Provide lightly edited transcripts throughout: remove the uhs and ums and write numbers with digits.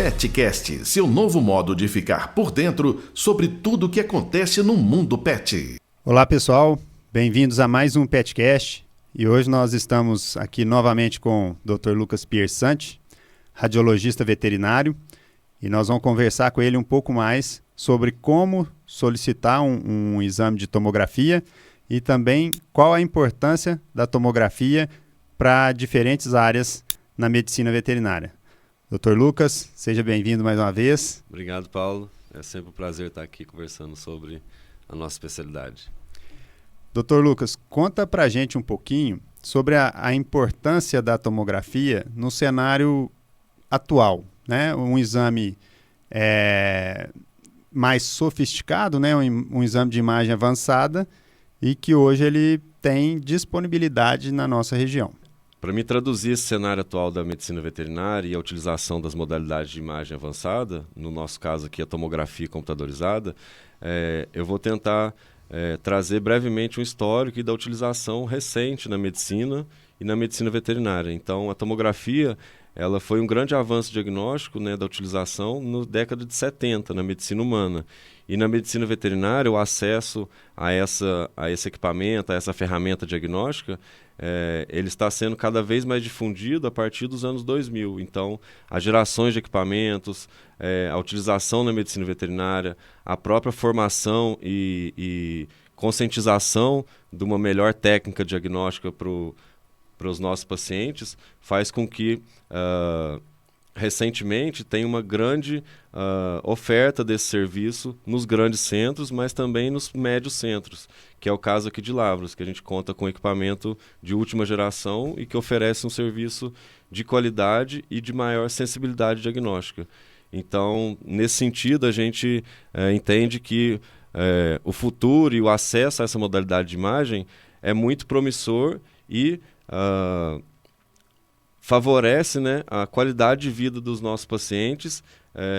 Petcast, seu novo modo de ficar por dentro sobre tudo o que acontece no mundo pet. Olá pessoal, bem-vindos a mais um Petcast e hoje nós estamos aqui novamente com o Dr. Lucas Piersante, radiologista veterinário, e nós vamos conversar com ele um pouco mais sobre como solicitar um exame de tomografia e também qual a importância da tomografia para diferentes áreas na medicina veterinária. Dr. Lucas, seja bem-vindo mais uma vez. Obrigado, Paulo. É sempre um prazer estar aqui conversando sobre a nossa especialidade. Dr. Lucas, conta pra gente um pouquinho sobre a importância da tomografia no cenário atual, né? Um exame mais sofisticado, né? Um exame de imagem avançada e que hoje ele tem disponibilidade na nossa região. Para me traduzir esse cenário atual da medicina veterinária e a utilização das modalidades de imagem avançada, no nosso caso aqui a tomografia computadorizada, eu vou tentar trazer brevemente um histórico da utilização recente na medicina e na medicina veterinária. Então, a tomografia ela foi um grande avanço diagnóstico, né, da utilização na década de 70 na medicina humana. E na medicina veterinária, o acesso a esse equipamento, a essa ferramenta diagnóstica, ele está sendo cada vez mais difundido a partir dos anos 2000. Então, as gerações de equipamentos, a utilização na medicina veterinária, a própria formação e conscientização de uma melhor técnica diagnóstica para os nossos pacientes faz com que, recentemente, tenha uma grande oferta desse serviço nos grandes centros, mas também nos médios centros, que é o caso aqui de Lavras, que a gente conta com equipamento de última geração e que oferece um serviço de qualidade e de maior sensibilidade diagnóstica. Então, nesse sentido, a gente entende que o futuro e o acesso a essa modalidade de imagem é muito promissor e favorece, né, a qualidade de vida dos nossos pacientes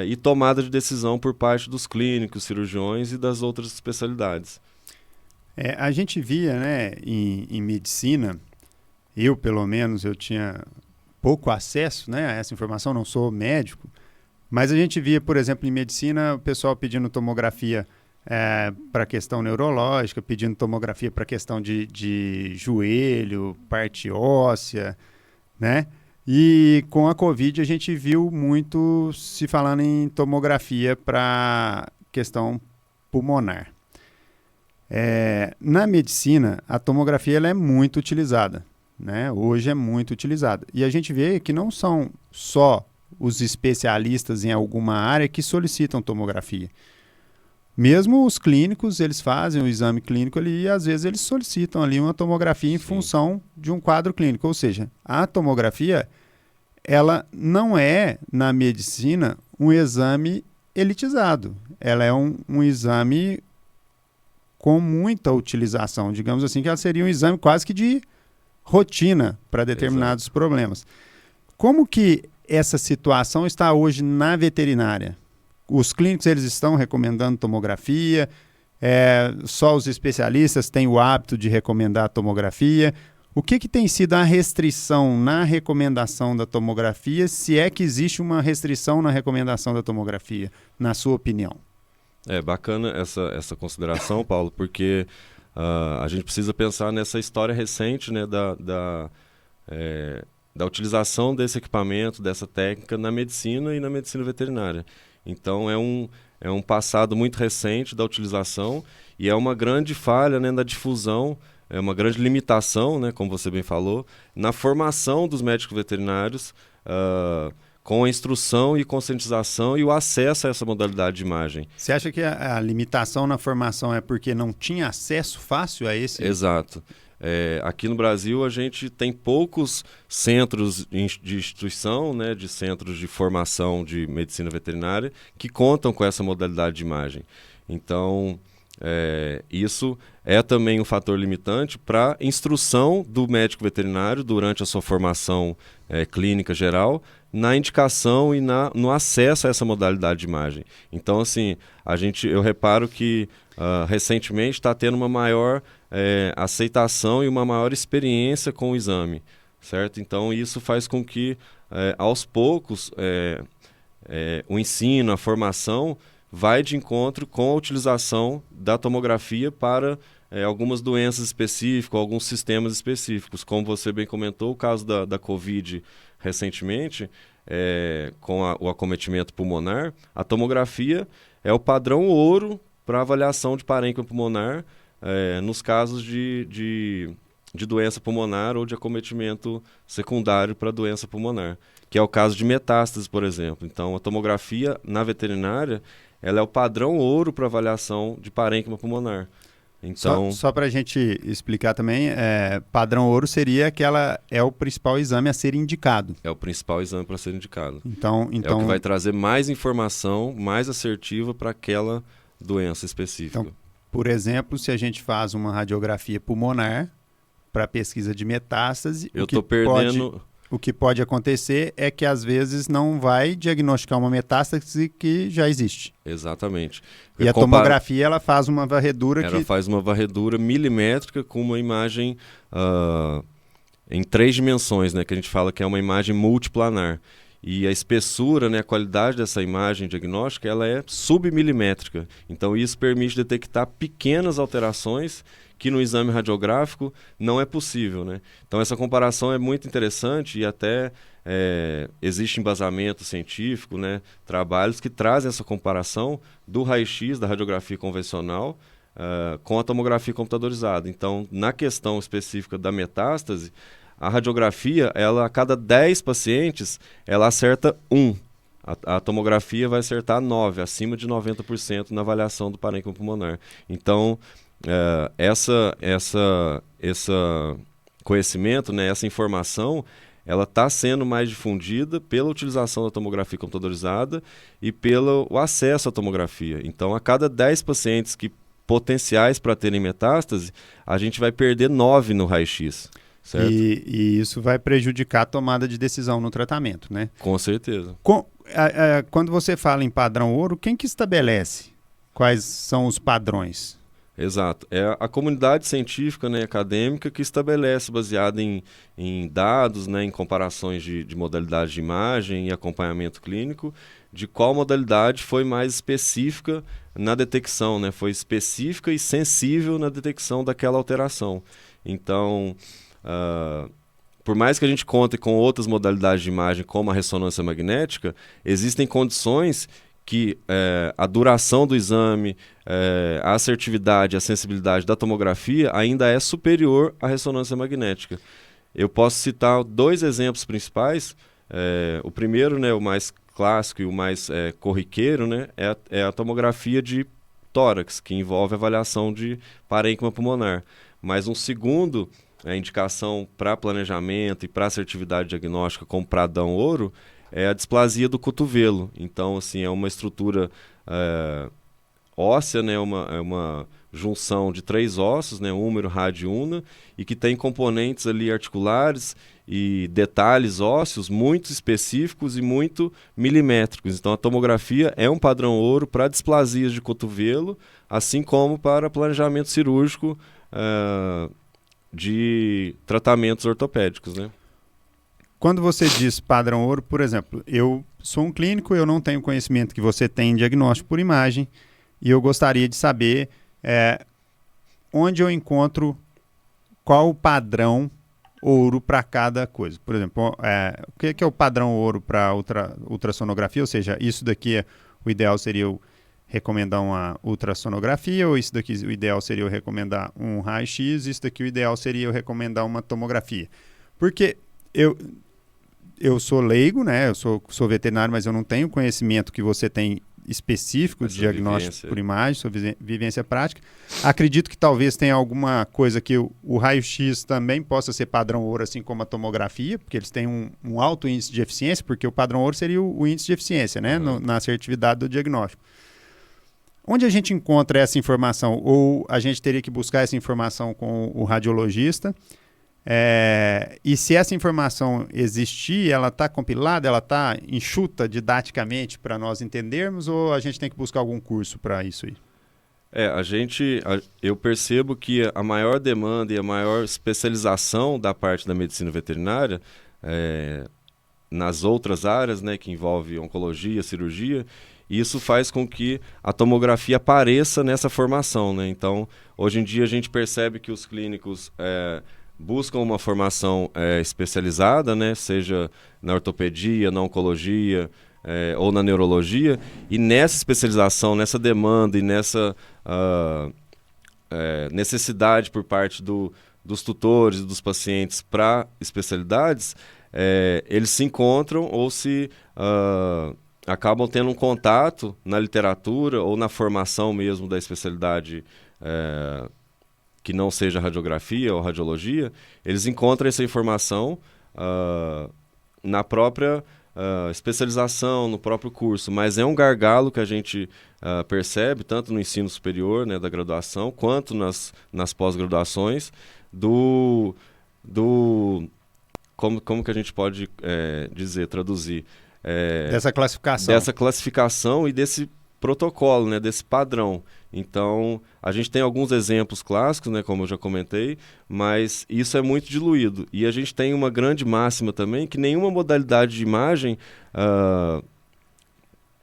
e tomada de decisão por parte dos clínicos, cirurgiões e das outras especialidades. A gente via, né, em medicina, eu pelo menos eu tinha pouco acesso, né, a essa informação, não sou médico, mas a gente via, por exemplo, em medicina o pessoal pedindo tomografia para questão neurológica, pedindo tomografia para questão de joelho, parte óssea, né? E com a Covid a gente viu muito se falando em tomografia para questão pulmonar. Na medicina, a tomografia ela é muito utilizada, né? Hoje é muito utilizada. E a gente vê que não são só os especialistas em alguma área que solicitam tomografia. Mesmo os clínicos, eles fazem o exame clínico ali e às vezes eles solicitam ali uma tomografia em função de um quadro clínico. Ou seja, a tomografia, ela não é, na medicina, um exame elitizado. Ela é um exame com muita utilização. Digamos assim, que ela seria um exame quase que de rotina para determinados problemas. Como que essa situação está hoje na veterinária? Os clínicos eles estão recomendando tomografia, só os especialistas têm o hábito de recomendar a tomografia. O que tem sido a restrição na recomendação da tomografia, se é que existe uma restrição na recomendação da tomografia, na sua opinião? É bacana essa consideração, Paulo, porque a gente precisa pensar nessa história recente, né, da utilização desse equipamento, dessa técnica na medicina e na medicina veterinária. Então, é um passado muito recente da utilização e é uma grande falha, né, na difusão, é uma grande limitação, né, como você bem falou, na formação dos médicos veterinários com a instrução e conscientização e o acesso a essa modalidade de imagem. Você acha que a limitação na formação é porque não tinha acesso fácil a esse? Exato. Aqui no Brasil a gente tem poucos centros de instituição, né, de centros de formação de medicina veterinária que contam com essa modalidade de imagem. Então, isso é também um fator limitante para a instrução do médico veterinário durante a sua formação clínica geral, na indicação e no acesso a essa modalidade de imagem. Então, assim, eu reparo que recentemente está tendo uma maior aceitação e uma maior experiência com o exame, certo? Então, isso faz com que, aos poucos, o ensino, a formação vai de encontro com a utilização da tomografia para algumas doenças específicas, alguns sistemas específicos. Como você bem comentou, o caso da Covid recentemente, com o acometimento pulmonar, a tomografia é o padrão ouro para avaliação de parênquima pulmonar nos casos de doença pulmonar ou de acometimento secundário para doença pulmonar, que é o caso de metástase, por exemplo. Então, a tomografia na veterinária ela é o padrão ouro para avaliação de parênquima pulmonar. Então, só para a gente explicar também, padrão ouro seria que ela é o principal exame a ser indicado. É o principal exame para ser indicado. Então, é o que vai trazer mais informação, mais assertiva para aquela doença específica. Então, por exemplo, se a gente faz uma radiografia pulmonar para pesquisa de metástase, o que pode acontecer é que às vezes não vai diagnosticar uma metástase que já existe. Exatamente. E a tomografia ela faz uma varredura Ela faz uma varredura milimétrica com uma imagem em 3 dimensões, né, que a gente fala que é uma imagem multiplanar. E a espessura, né, a qualidade dessa imagem diagnóstica, ela é submilimétrica. Então isso permite detectar pequenas alterações que no exame radiográfico não é possível, né? Então essa comparação é muito interessante e até existe embasamento científico, né? Trabalhos que trazem essa comparação do raio-x, da radiografia convencional, com a tomografia computadorizada. Então, na questão específica da metástase, a radiografia, ela, a cada 10 pacientes, ela acerta 1. A tomografia vai acertar 9, acima de 90% na avaliação do parênquima pulmonar. Então, esse conhecimento, né, essa informação, ela está sendo mais difundida pela utilização da tomografia computadorizada e pelo acesso à tomografia. Então, a cada 10 pacientes potenciais para terem metástase, a gente vai perder 9 no raio-x. Certo? E isso vai prejudicar a tomada de decisão no tratamento, né? Com certeza. Quando você fala em padrão ouro, quem que estabelece quais são os padrões? Exato. É a comunidade científica, né, acadêmica que estabelece, baseada em dados, né, em comparações de modalidade de imagem e acompanhamento clínico, de qual modalidade foi mais específica na detecção, né, foi específica e sensível na detecção daquela alteração. Então, por mais que a gente conte com outras modalidades de imagem, como a ressonância magnética, existem condições que a duração do exame, a assertividade, a sensibilidade da tomografia ainda é superior à ressonância magnética. Eu posso citar 2 exemplos principais. O primeiro, né, o mais clássico e o mais corriqueiro, né, é a tomografia de tórax, que envolve avaliação de parênquima pulmonar. Mas um segundo, a indicação para planejamento e para assertividade diagnóstica como padrão ouro, é a displasia do cotovelo. Então, assim, é uma estrutura óssea, né? É uma junção de 3 ossos, né? Húmero, rádio e una, e que tem componentes ali articulares e detalhes ósseos muito específicos e muito milimétricos. Então, a tomografia é um padrão ouro para displasias de cotovelo, assim como para planejamento cirúrgico de tratamentos ortopédicos, né? Quando você diz padrão ouro, por exemplo, eu sou um clínico, eu não tenho conhecimento que você tem em diagnóstico por imagem e eu gostaria de saber onde eu encontro qual o padrão ouro para cada coisa. Por exemplo, o que é o padrão ouro para ultrassonografia? Ou seja, isso daqui, o ideal seria eu recomendar uma ultrassonografia, ou isso daqui o ideal seria eu recomendar um raio-x, isso daqui o ideal seria eu recomendar uma tomografia. Porque eu sou leigo, né? Eu sou veterinário, mas eu não tenho conhecimento que você tem específico de diagnóstico por imagem, sua vivência prática. Acredito que talvez tenha alguma coisa que o raio-x também possa ser padrão ouro, assim como a tomografia, porque eles têm um alto índice de eficiência, porque o padrão ouro seria o índice de eficiência, né? Na assertividade do diagnóstico. Onde a gente encontra essa informação? Ou a gente teria que buscar essa informação com o radiologista? E se essa informação existir, ela está compilada, ela está enxuta didaticamente para nós entendermos, ou a gente tem que buscar algum curso para isso aí? Eu percebo que a maior demanda e a maior especialização da parte da medicina veterinária nas outras áreas, né, que envolve oncologia, cirurgia. Isso faz com que a tomografia apareça nessa formação, né? Então, hoje em dia a gente percebe que os clínicos buscam uma formação especializada, né? Seja na ortopedia, na oncologia ou na neurologia, e nessa especialização, nessa demanda e nessa necessidade por parte dos tutores e dos pacientes para especialidades, eles se encontram ou se acabam tendo um contato na literatura ou na formação mesmo da especialidade que não seja radiografia ou radiologia. Eles encontram essa informação na própria especialização, no próprio curso, mas é um gargalo que a gente percebe tanto no ensino superior, né, da graduação, quanto nas pós-graduações como que a gente pode traduzir? Dessa classificação e desse protocolo, né, desse padrão. Então, a gente tem alguns exemplos clássicos, né, como eu já comentei, mas isso é muito diluído. E a gente tem uma grande máxima também, que nenhuma modalidade de imagem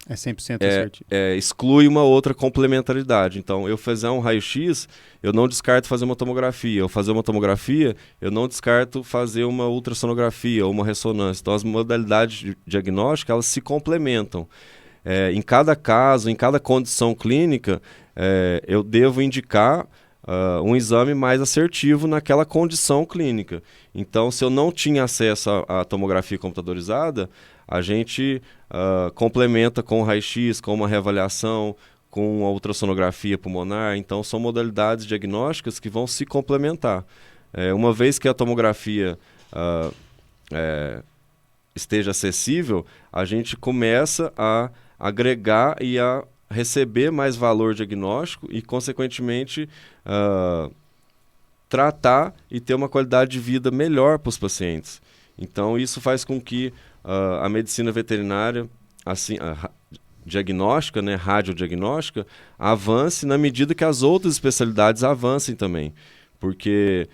é 100% assertivo. Exclui uma outra complementaridade. Então, eu fazer um raio-x, eu não descarto fazer uma tomografia. Eu fazer uma tomografia, eu não descarto fazer uma ultrassonografia ou uma ressonância. Então, as modalidades diagnósticas, elas se complementam. Em cada caso, em cada condição clínica, eu devo indicar um exame mais assertivo naquela condição clínica. Então, se eu não tinha acesso à tomografia computadorizada, a gente complementa com o raio-x, com uma reavaliação, com a ultrassonografia pulmonar. Então, são modalidades diagnósticas que vão se complementar. Uma vez que a tomografia esteja acessível, a gente começa a agregar e a receber mais valor diagnóstico e, consequentemente, tratar e ter uma qualidade de vida melhor para os pacientes. Então, isso faz com que a medicina veterinária, assim, diagnóstica, né, radiodiagnóstica, avance na medida que as outras especialidades avancem também. Porque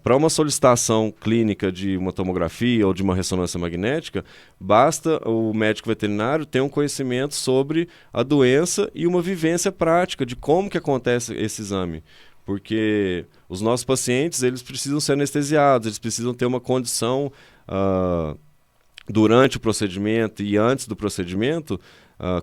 para uma solicitação clínica de uma tomografia ou de uma ressonância magnética, basta o médico veterinário ter um conhecimento sobre a doença e uma vivência prática de como que acontece esse exame. Porque os nossos pacientes, eles precisam ser anestesiados, eles precisam ter uma condição durante o procedimento e antes do procedimento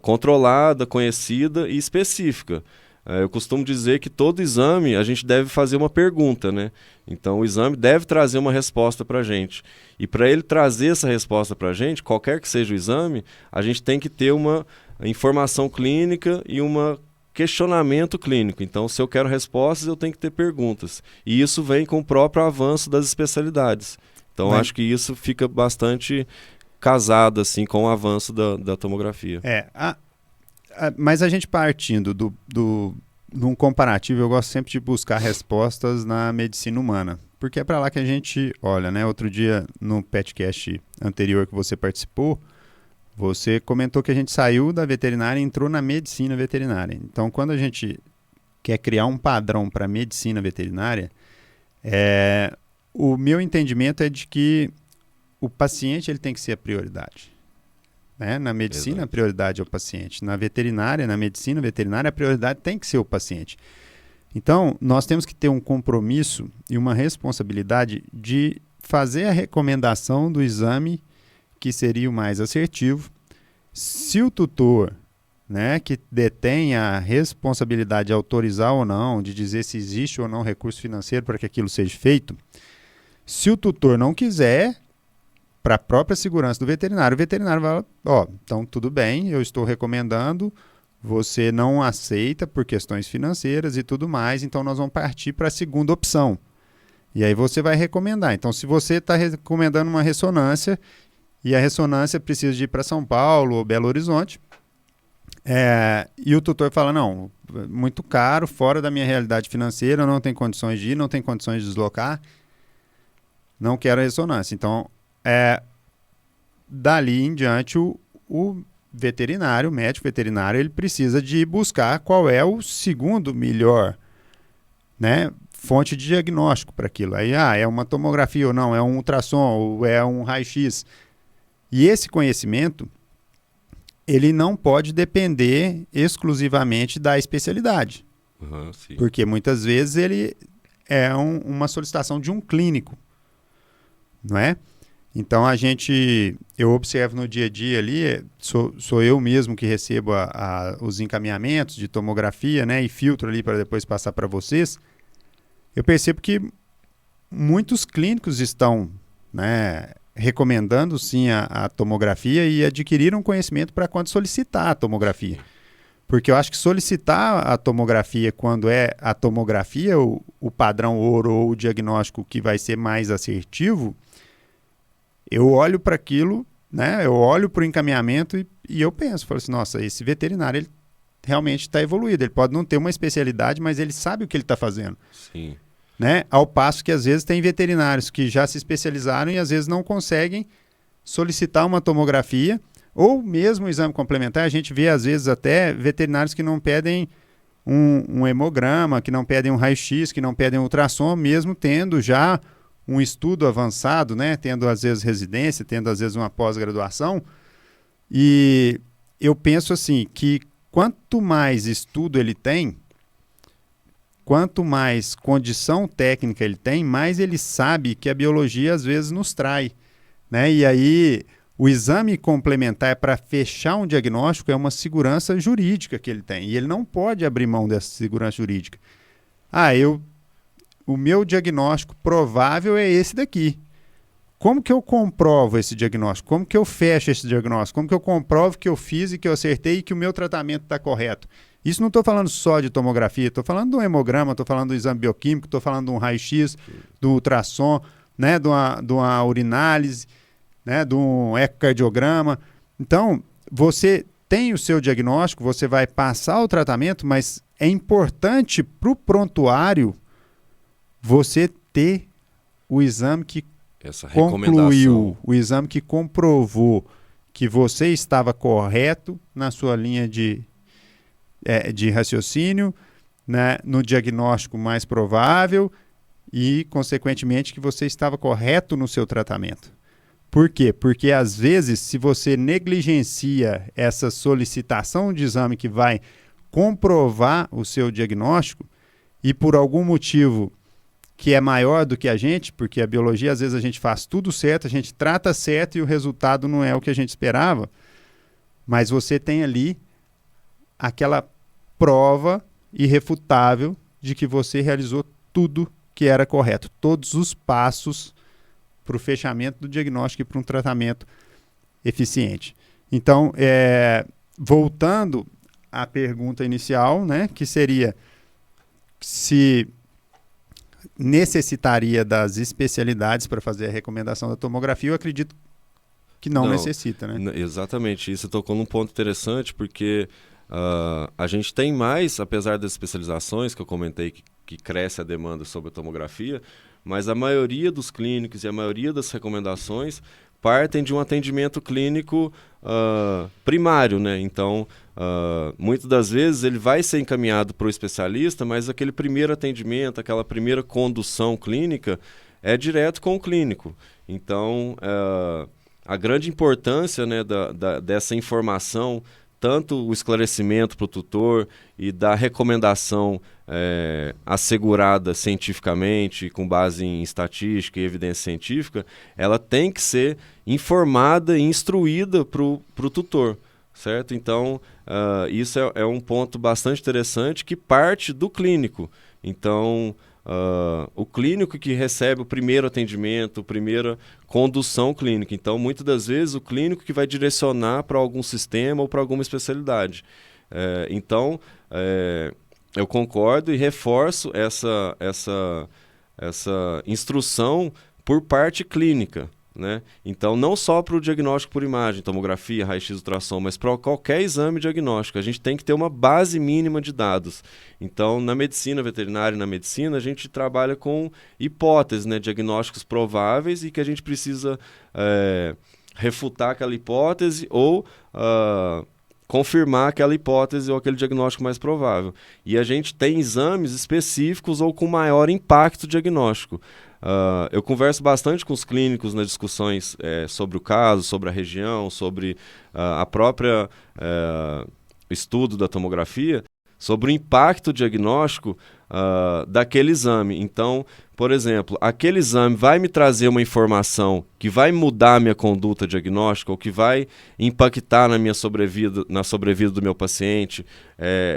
controlada, conhecida e específica. Eu costumo dizer que todo exame a gente deve fazer uma pergunta, né? Então o exame deve trazer uma resposta para a gente. E para ele trazer essa resposta para a gente, qualquer que seja o exame, a gente tem que ter uma informação clínica e um questionamento clínico. Então, se eu quero respostas, eu tenho que ter perguntas. E isso vem com o próprio avanço das especialidades. Então, acho que isso fica bastante casado assim, com o avanço da tomografia. Mas a gente partindo num comparativo, eu gosto sempre de buscar respostas na medicina humana, porque é para lá que a gente olha, né? Outro dia, no podcast anterior que você participou, você comentou que a gente saiu da veterinária e entrou na medicina veterinária. Então, quando a gente quer criar um padrão para a medicina veterinária, o meu entendimento é de que o paciente ele tem que ser a prioridade. Né? Na medicina, a prioridade é o paciente. Na veterinária, na medicina veterinária, a prioridade tem que ser o paciente. Então, nós temos que ter um compromisso e uma responsabilidade de fazer a recomendação do exame que seria o mais assertivo. Se o tutor, né, que detém a responsabilidade de autorizar ou não, de dizer se existe ou não recurso financeiro para que aquilo seja feito, se o tutor não quiser, para a própria segurança do veterinário, o veterinário vai falar, então tudo bem, eu estou recomendando, você não aceita por questões financeiras e tudo mais, então nós vamos partir para a segunda opção. E aí você vai recomendar. Então, se você está recomendando uma ressonância e a ressonância precisa de ir para São Paulo ou Belo Horizonte, e o tutor fala, não, muito caro, fora da minha realidade financeira, eu não tenho condições de ir, não tenho condições de deslocar, não quero a ressonância. Então, dali em diante, o veterinário, o médico veterinário, ele precisa de buscar qual é o segundo melhor, né, fonte de diagnóstico para aquilo. Aí, é uma tomografia ou não, é um ultrassom ou é um raio-x. E esse conhecimento, ele não pode depender exclusivamente da especialidade. Sim. Porque muitas vezes ele é uma solicitação de um clínico, não é? Então eu observo no dia a dia ali, sou eu mesmo que recebo os encaminhamentos de tomografia, né, e filtro ali para depois passar para vocês. Eu percebo que muitos clínicos estão, né, recomendando sim a tomografia e adquiriram conhecimento para quando solicitar a tomografia. Porque eu acho que solicitar a tomografia quando é a tomografia, o padrão ouro ou o diagnóstico que vai ser mais assertivo, eu olho para aquilo, né? Eu olho para o encaminhamento e eu penso, falo assim, nossa, esse veterinário ele realmente está evoluído. Ele pode não ter uma especialidade, mas ele sabe o que ele está fazendo. Sim. Né? Ao passo que às vezes tem veterinários que já se especializaram e às vezes não conseguem solicitar uma tomografia ou mesmo um exame complementar. A gente vê às vezes até veterinários que não pedem um hemograma, que não pedem um raio-x, que não pedem um ultrassom, mesmo tendo já um estudo avançado, né? Tendo às vezes residência, tendo às vezes uma pós-graduação. E eu penso assim, que quanto mais estudo ele tem, quanto mais condição técnica ele tem, mais ele sabe que a biologia às vezes nos trai, né? E aí o exame complementar para fechar um diagnóstico é uma segurança jurídica que ele tem. E ele não pode abrir mão dessa segurança jurídica. O meu diagnóstico provável é esse daqui. Como que eu comprovo esse diagnóstico? Como que eu fecho esse diagnóstico? Como que eu comprovo que eu fiz e que eu acertei e que o meu tratamento está correto? Isso não estou falando só de tomografia, estou falando de um hemograma, estou falando do exame bioquímico, estou falando de um raio-x, do ultrassom, né, de uma urinálise, né, de um ecocardiograma. Então, você tem o seu diagnóstico, você vai passar o tratamento, mas é importante para o prontuário você ter o exame que essa concluiu, o exame que comprovou que você estava correto na sua linha de raciocínio, né, no diagnóstico mais provável e, consequentemente, que você estava correto no seu tratamento. Por quê? Porque, às vezes, se você negligencia essa solicitação de exame que vai comprovar o seu diagnóstico e, por algum motivo que é maior do que a gente, porque a biologia, às vezes, a gente faz tudo certo, a gente trata certo e o resultado não é o que a gente esperava, mas você tem ali aquela prova irrefutável de que você realizou tudo que era correto, todos os passos para o fechamento do diagnóstico e para um tratamento eficiente. Então, voltando à pergunta inicial, né, que seria se necessitaria das especialidades para fazer a recomendação da tomografia, eu acredito que não necessita, né? Exatamente, isso tocou num ponto interessante, porque a gente tem mais, apesar das especializações que eu comentei que cresce a demanda sobre a tomografia, mas a maioria dos clínicos e a maioria das recomendações partem de um atendimento clínico primário, né? Então, muitas das vezes ele vai ser encaminhado para o especialista, mas aquele primeiro atendimento, aquela primeira condução clínica é direto com o clínico. Então, a grande importância, né, dessa informação, tanto o esclarecimento para o tutor e da recomendação assegurada cientificamente, com base em estatística e evidência científica, ela tem que ser informada e instruída para o tutor, certo? Então, isso é um ponto bastante interessante que parte do clínico. Então, o clínico que recebe o primeiro atendimento, a primeira condução clínica. Então, muitas das vezes, o clínico que vai direcionar para algum sistema ou para alguma especialidade. Então, eu concordo e reforço essa instrução por parte clínica, né? Então, não só para o diagnóstico por imagem, tomografia, raio-x, ultrassom, mas para qualquer exame diagnóstico. A gente tem que ter uma base mínima de dados. Então, na medicina veterinária e na medicina, a gente trabalha com hipóteses, né? Diagnósticos prováveis e que a gente precisa refutar aquela hipótese ou confirmar aquela hipótese ou aquele diagnóstico mais provável. E a gente tem exames específicos ou com maior impacto diagnóstico. eu converso bastante com os clínicos nas discussões sobre o caso, sobre a região, sobre a própria estudo da tomografia, sobre o impacto diagnóstico daquele exame. Então, por exemplo, aquele exame vai me trazer uma informação que vai mudar a minha conduta diagnóstica ou que vai impactar na minha sobrevida, na sobrevida do meu paciente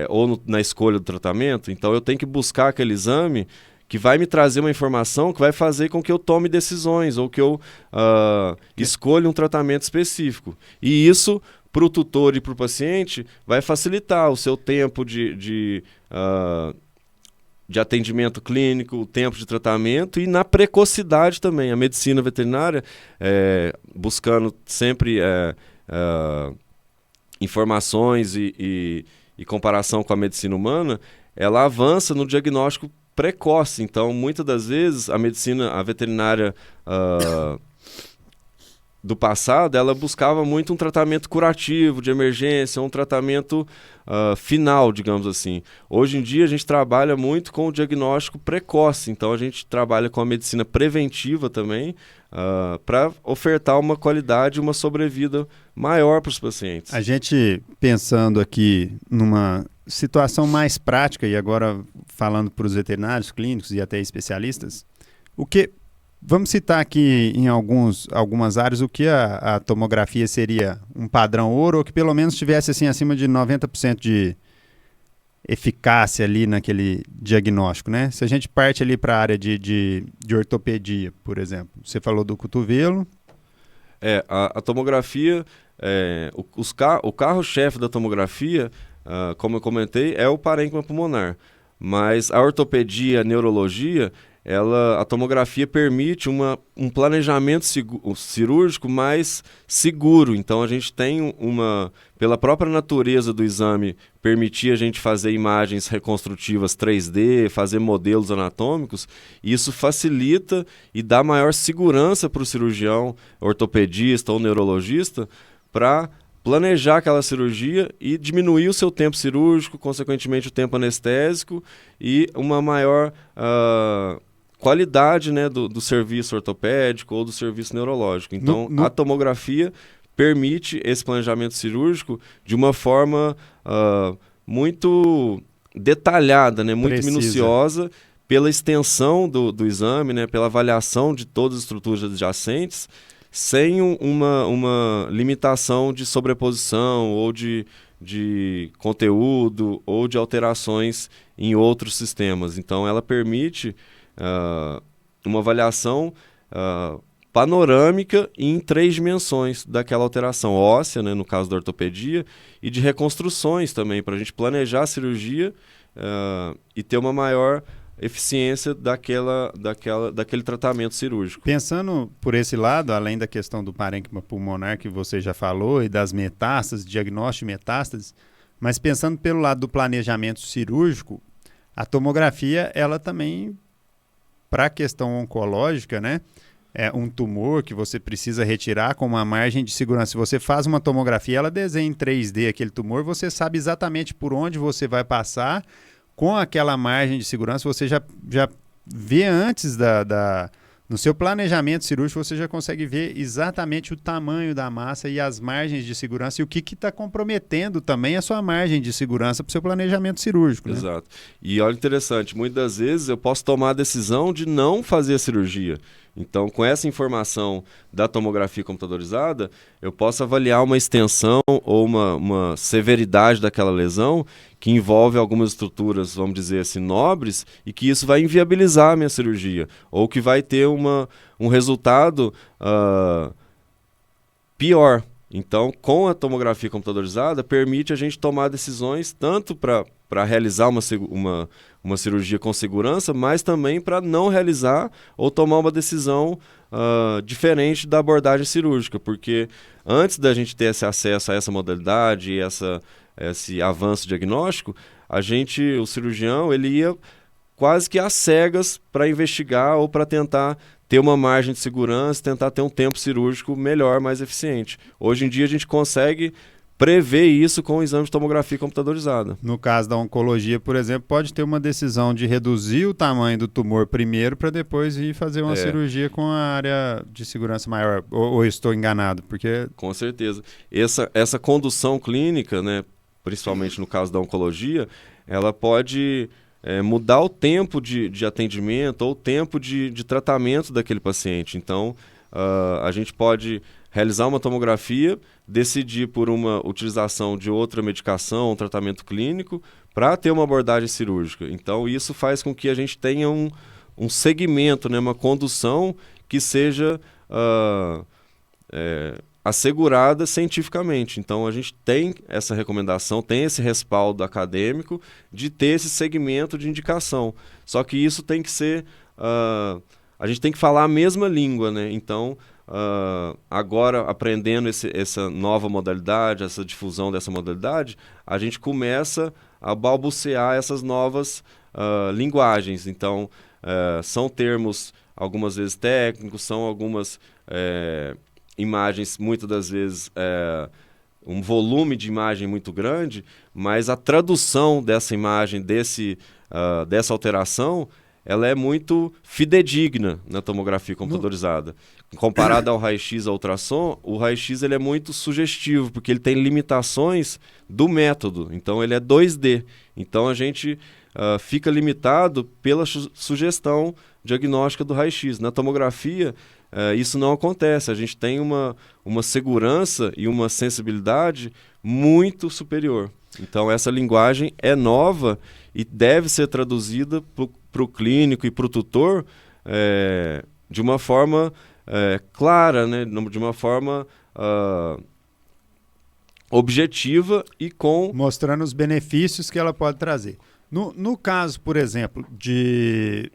ou na escolha do tratamento. Então, eu tenho que buscar aquele exame que vai me trazer uma informação que vai fazer com que eu tome decisões ou que eu escolha um tratamento específico. E isso, para o tutor e para o paciente, vai facilitar o seu tempo de atendimento clínico, o tempo de tratamento e na precocidade também. A medicina veterinária, buscando sempre informações e comparação com a medicina humana, ela avança no diagnóstico precoce. Então, muitas das vezes, a veterinária do passado, ela buscava muito um tratamento curativo, de emergência, um tratamento final, digamos assim. Hoje em dia, a gente trabalha muito com o diagnóstico precoce, então a gente trabalha com a medicina preventiva também, para ofertar uma qualidade, uma sobrevida maior para os pacientes. A gente, pensando aqui numa situação mais prática, e agora falando para os veterinários, clínicos e até especialistas, vamos citar aqui em algumas áreas o que a tomografia seria um padrão ouro, ou que pelo menos tivesse assim, acima de 90% de eficácia ali naquele diagnóstico, né? Se a gente parte ali para a área de ortopedia, por exemplo, você falou do cotovelo. A tomografia, o carro-chefe da tomografia, como eu comentei, é o parênquima pulmonar. Mas a ortopedia, a neurologia, a tomografia permite um planejamento cirúrgico mais seguro. Então, a gente tem pela própria natureza do exame, permitir a gente fazer imagens reconstrutivas 3D, fazer modelos anatômicos, isso facilita e dá maior segurança para o cirurgião, ortopedista ou neurologista, para planejar aquela cirurgia e diminuir o seu tempo cirúrgico, consequentemente o tempo anestésico e uma maior qualidade, né, do serviço ortopédico ou do serviço neurológico. Então, a tomografia permite esse planejamento cirúrgico de uma forma muito detalhada, né, muito minuciosa, pela extensão do exame, né, pela avaliação de todas as estruturas adjacentes, sem uma limitação de sobreposição ou de conteúdo ou de alterações em outros sistemas. Então, ela permite uma avaliação panorâmica e em 3 dimensões daquela alteração óssea, né, no caso da ortopedia, e de reconstruções também, para a gente planejar a cirurgia e ter uma maior eficiência daquele tratamento cirúrgico. Pensando por esse lado, além da questão do parênquima pulmonar que você já falou e das metástases, diagnóstico de metástases, mas pensando pelo lado do planejamento cirúrgico, a tomografia, ela também, para a questão oncológica, né, é um tumor que você precisa retirar com uma margem de segurança. Se você faz uma tomografia, ela desenha em 3D aquele tumor, você sabe exatamente por onde você vai passar. Com aquela margem de segurança, você já vê antes no seu planejamento cirúrgico, você já consegue ver exatamente o tamanho da massa e as margens de segurança e o que está comprometendo também a sua margem de segurança para o seu planejamento cirúrgico. Né? Exato. E olha, interessante, muitas das vezes eu posso tomar a decisão de não fazer a cirurgia. Então, com essa informação da tomografia computadorizada, eu posso avaliar uma extensão ou uma severidade daquela lesão que envolve algumas estruturas, vamos dizer assim, nobres, e que isso vai inviabilizar a minha cirurgia, ou que vai ter um resultado pior. Então, com a tomografia computadorizada, permite a gente tomar decisões tanto para realizar uma cirurgia com segurança, mas também para não realizar ou tomar uma decisão diferente da abordagem cirúrgica, porque antes da gente ter esse acesso a essa modalidade e esse avanço diagnóstico, o cirurgião, ele ia quase que às cegas para investigar ou para tentar ter uma margem de segurança, tentar ter um tempo cirúrgico melhor, mais eficiente. Hoje em dia a gente consegue prever isso com o exame de tomografia computadorizada. No caso da oncologia, por exemplo, pode ter uma decisão de reduzir o tamanho do tumor primeiro para depois ir fazer uma cirurgia com a área de segurança maior. Ou estou enganado? Porque... Com certeza. Essa condução clínica, né, principalmente no caso da oncologia, ela pode mudar o tempo de atendimento ou o tempo de tratamento daquele paciente. Então, a gente pode realizar uma tomografia, decidir por uma utilização de outra medicação, um tratamento clínico, para ter uma abordagem cirúrgica. Então, isso faz com que a gente tenha um segmento, né, uma condução que seja assegurada cientificamente. Então, a gente tem essa recomendação, tem esse respaldo acadêmico de ter esse segmento de indicação. Só que isso tem que ser... a gente tem que falar a mesma língua, né? Então... agora, aprendendo essa nova modalidade, essa difusão dessa modalidade, a gente começa a balbuciar essas novas linguagens. Então, são termos, algumas vezes técnicos, são algumas imagens, muitas das vezes, um volume de imagem muito grande, mas a tradução dessa imagem, dessa alteração, ela é muito fidedigna na tomografia computadorizada. Comparado ao raio-x, ao ultrassom, o raio-x ele é muito sugestivo, porque ele tem limitações do método. Então, ele é 2D. Então, a gente fica limitado pela sugestão diagnóstica do raio-x. Na tomografia, isso não acontece. A gente tem uma segurança e uma sensibilidade muito superior. Então, essa linguagem é nova e deve ser traduzida para o clínico e para o tutor de uma forma clara, né? De uma forma objetiva e com... mostrando os benefícios que ela pode trazer. No caso, por exemplo, de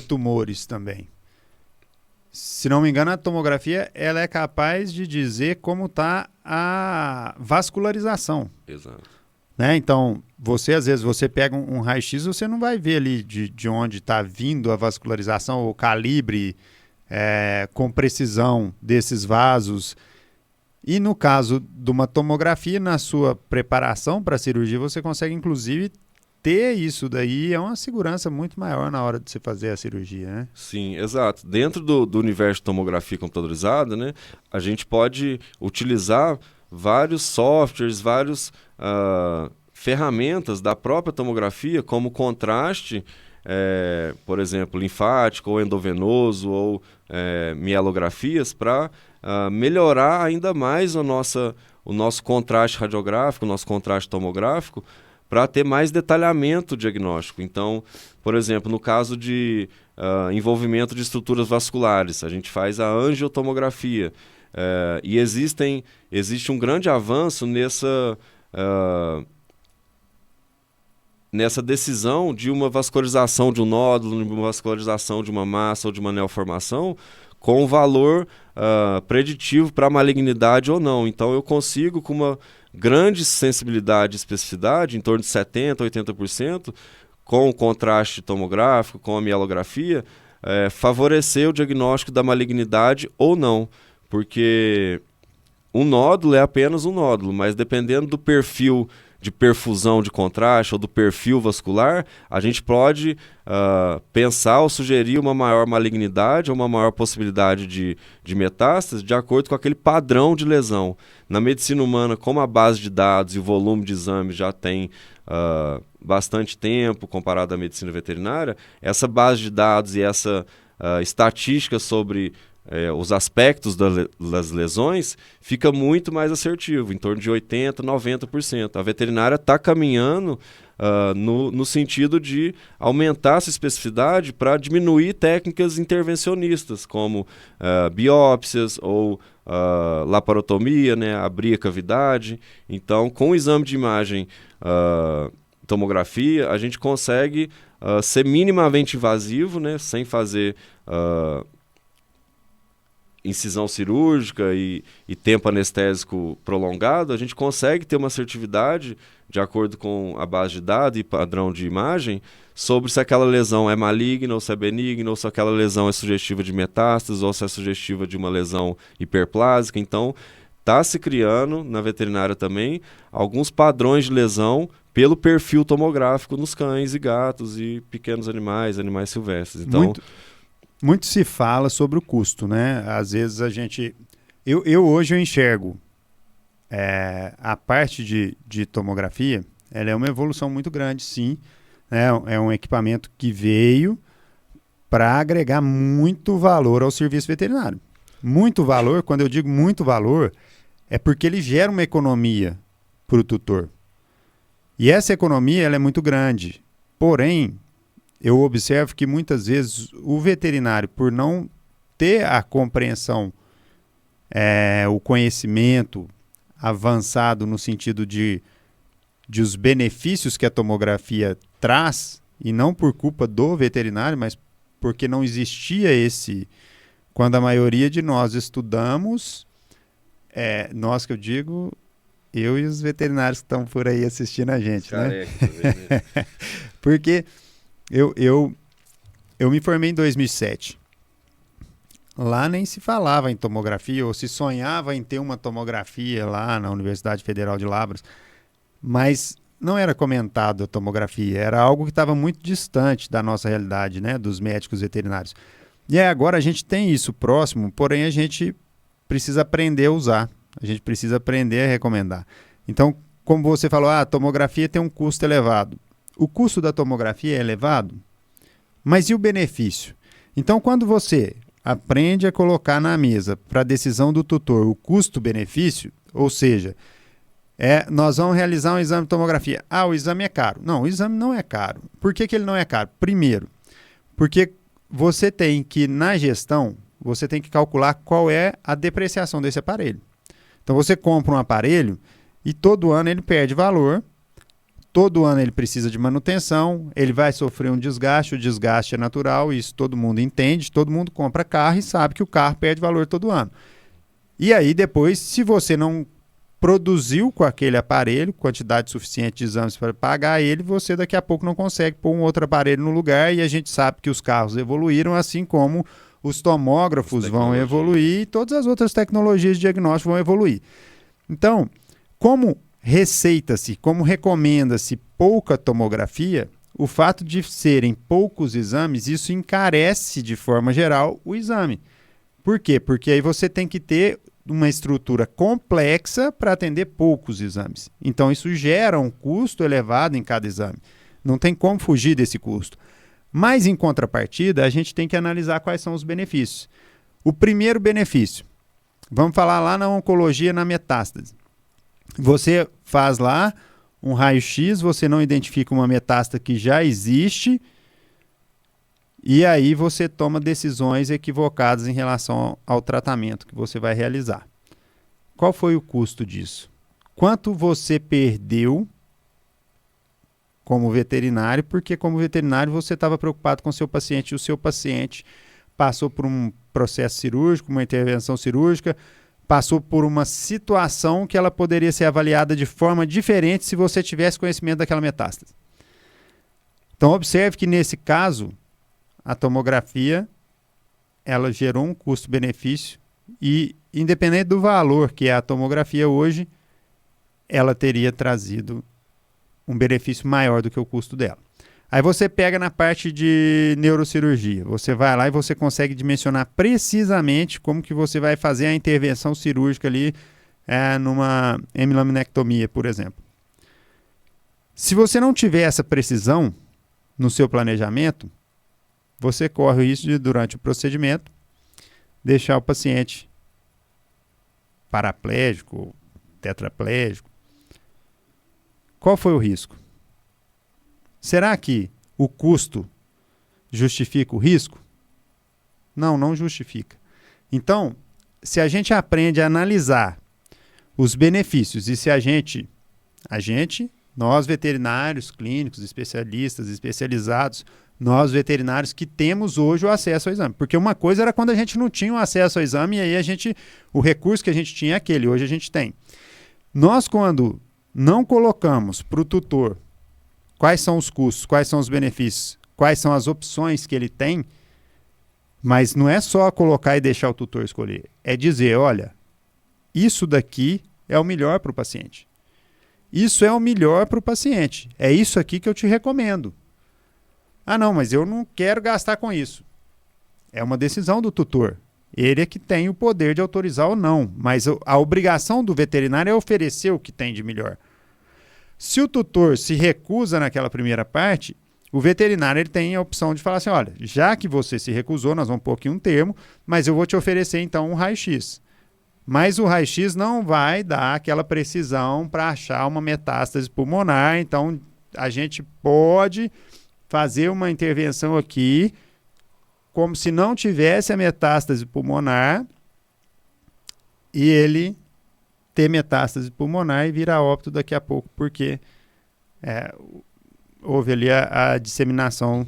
tumores também, se não me engano, a tomografia ela é capaz de dizer como está a vascularização. Exato. Né? Então, às vezes, você pega um raio-x, você não vai ver ali de onde está vindo a vascularização, o calibre com precisão desses vasos. E no caso de uma tomografia, na sua preparação para a cirurgia, você consegue, inclusive, ter isso daí, é uma segurança muito maior na hora de você fazer a cirurgia, né? Sim, exato. Dentro do universo de tomografia computadorizada, né, a gente pode utilizar vários softwares, várias ferramentas da própria tomografia, como contraste, por exemplo, linfático ou endovenoso ou mielografias, para melhorar ainda mais o nosso contraste radiográfico, o nosso contraste tomográfico, para ter mais detalhamento diagnóstico. Então, por exemplo, no caso de envolvimento de estruturas vasculares, a gente faz a angiotomografia. E existe um grande avanço nessa decisão de uma vascularização de um nódulo, de uma vascularização de uma massa ou de uma neoformação, com valor preditivo para malignidade ou não. Então, eu consigo, com uma grande sensibilidade e especificidade, em torno de 70%, 80%, com o contraste tomográfico, com a mielografia, favorecer o diagnóstico da malignidade ou não. Porque um nódulo é apenas um nódulo, mas dependendo do perfil de perfusão de contraste ou do perfil vascular, a gente pode pensar ou sugerir uma maior malignidade ou uma maior possibilidade de metástase de acordo com aquele padrão de lesão. Na medicina humana, como a base de dados e o volume de exames já tem bastante tempo comparado à medicina veterinária, essa base de dados e essa estatística sobre os aspectos das lesões fica muito mais assertivo, em torno de 80%, 90%. A veterinária está caminhando no sentido de aumentar essa especificidade para diminuir técnicas intervencionistas, como biópsias ou laparotomia, né, abrir a cavidade. Então, com o exame de imagem tomografia, a gente consegue ser minimamente invasivo, né, sem fazer incisão cirúrgica e tempo anestésico prolongado. A gente consegue ter uma assertividade, de acordo com a base de dados e padrão de imagem, sobre se aquela lesão é maligna ou se é benigna, ou se aquela lesão é sugestiva de metástase, ou se é sugestiva de uma lesão hiperplásica. Então, está se criando na veterinária também alguns padrões de lesão pelo perfil tomográfico nos cães e gatos e pequenos animais silvestres. Então, muito se fala sobre o custo, né? Às vezes a gente... Hoje eu enxergo a parte de tomografia, ela é uma evolução muito grande, sim. Né? É um equipamento que veio para agregar muito valor ao serviço veterinário. Muito valor, quando eu digo muito valor, é porque ele gera uma economia para o tutor. E essa economia ela é muito grande. Porém, eu observo que muitas vezes o veterinário, por não ter a compreensão, o conhecimento avançado no sentido de os benefícios que a tomografia traz, e não por culpa do veterinário, mas porque não existia quando a maioria de nós estudamos, nós que eu digo, eu e os veterinários que estão por aí assistindo a gente, né? Porque eu me formei em 2007. Lá nem se falava em tomografia, ou se sonhava em ter uma tomografia lá na Universidade Federal de Lavras, mas não era comentado a tomografia, era algo que estava muito distante da nossa realidade, né, dos médicos veterinários. E agora a gente tem isso próximo, porém a gente precisa aprender a usar, a gente precisa aprender a recomendar. Então, como você falou, a tomografia tem um custo elevado. O custo da tomografia é elevado, mas e o benefício? Então, quando você aprende a colocar na mesa para a decisão do tutor o custo-benefício, ou seja, nós vamos realizar um exame de tomografia. O exame é caro. Não, o exame não é caro. Por que ele não é caro? Primeiro, porque você tem que, na gestão, você tem que calcular qual é a depreciação desse aparelho. Então, você compra um aparelho e todo ano ele perde valor, todo ano ele precisa de manutenção, ele vai sofrer um desgaste, o desgaste é natural, isso todo mundo entende, todo mundo compra carro e sabe que o carro perde valor todo ano. E aí depois, se você não produziu com aquele aparelho quantidade suficiente de exames para pagar ele, você daqui a pouco não consegue pôr um outro aparelho no lugar, e a gente sabe que os carros evoluíram, assim como os tomógrafos vão evoluir e todas as outras tecnologias de diagnóstico vão evoluir. Então, como receita-se, como recomenda-se pouca tomografia, o fato de serem poucos exames, isso encarece de forma geral o exame. Por quê? Porque aí você tem que ter uma estrutura complexa para atender poucos exames. Então isso gera um custo elevado em cada exame. Não tem como fugir desse custo. Mas em contrapartida, a gente tem que analisar quais são os benefícios. O primeiro benefício, vamos falar lá na oncologia, na metástase. Você faz lá um raio-x, você não identifica uma metástase que já existe, e aí você toma decisões equivocadas em relação ao tratamento que você vai realizar. Qual foi o custo disso? Quanto você perdeu como veterinário, porque como veterinário você estava preocupado com o seu paciente, e o seu paciente passou por um processo cirúrgico, uma intervenção cirúrgica, passou por uma situação que ela poderia ser avaliada de forma diferente se você tivesse conhecimento daquela metástase. Então observe que nesse caso, a tomografia, ela gerou um custo-benefício e, independente do valor que é a tomografia hoje, ela teria trazido um benefício maior do que o custo dela. Aí você pega na parte de neurocirurgia, você vai lá e você consegue dimensionar precisamente como que você vai fazer a intervenção cirúrgica ali numa hemilaminectomia, por exemplo. Se você não tiver essa precisão no seu planejamento, você corre o risco de, durante o procedimento, deixar o paciente paraplégico, tetraplégico. Qual foi o risco? Será que o custo justifica o risco? Não, não justifica. Então, se a gente aprende a analisar os benefícios e se nós veterinários, clínicos, especialistas, especializados, nós veterinários que temos hoje o acesso ao exame. Porque uma coisa era quando a gente não tinha o acesso ao exame e aí o recurso que a gente tinha é aquele, hoje a gente tem. Nós, quando não colocamos para o tutor quais são os custos, quais são os benefícios, quais são as opções que ele tem, mas não é só colocar e deixar o tutor escolher. É dizer, olha, isso daqui é o melhor para o paciente. Isso é o melhor para o paciente. É isso aqui que eu te recomendo. Ah, não, mas eu não quero gastar com isso. É uma decisão do tutor. Ele é que tem o poder de autorizar ou não. Mas a obrigação do veterinário é oferecer o que tem de melhor. Se o tutor se recusa naquela primeira parte, o veterinário ele tem a opção de falar assim, olha, já que você se recusou, nós vamos pôr aqui um termo, mas eu vou te oferecer então um raio-x. Mas o raio-x não vai dar aquela precisão para achar uma metástase pulmonar, então a gente pode fazer uma intervenção aqui como se não tivesse a metástase pulmonar e ele ter metástase pulmonar e vir a óbito daqui a pouco, porque houve ali a disseminação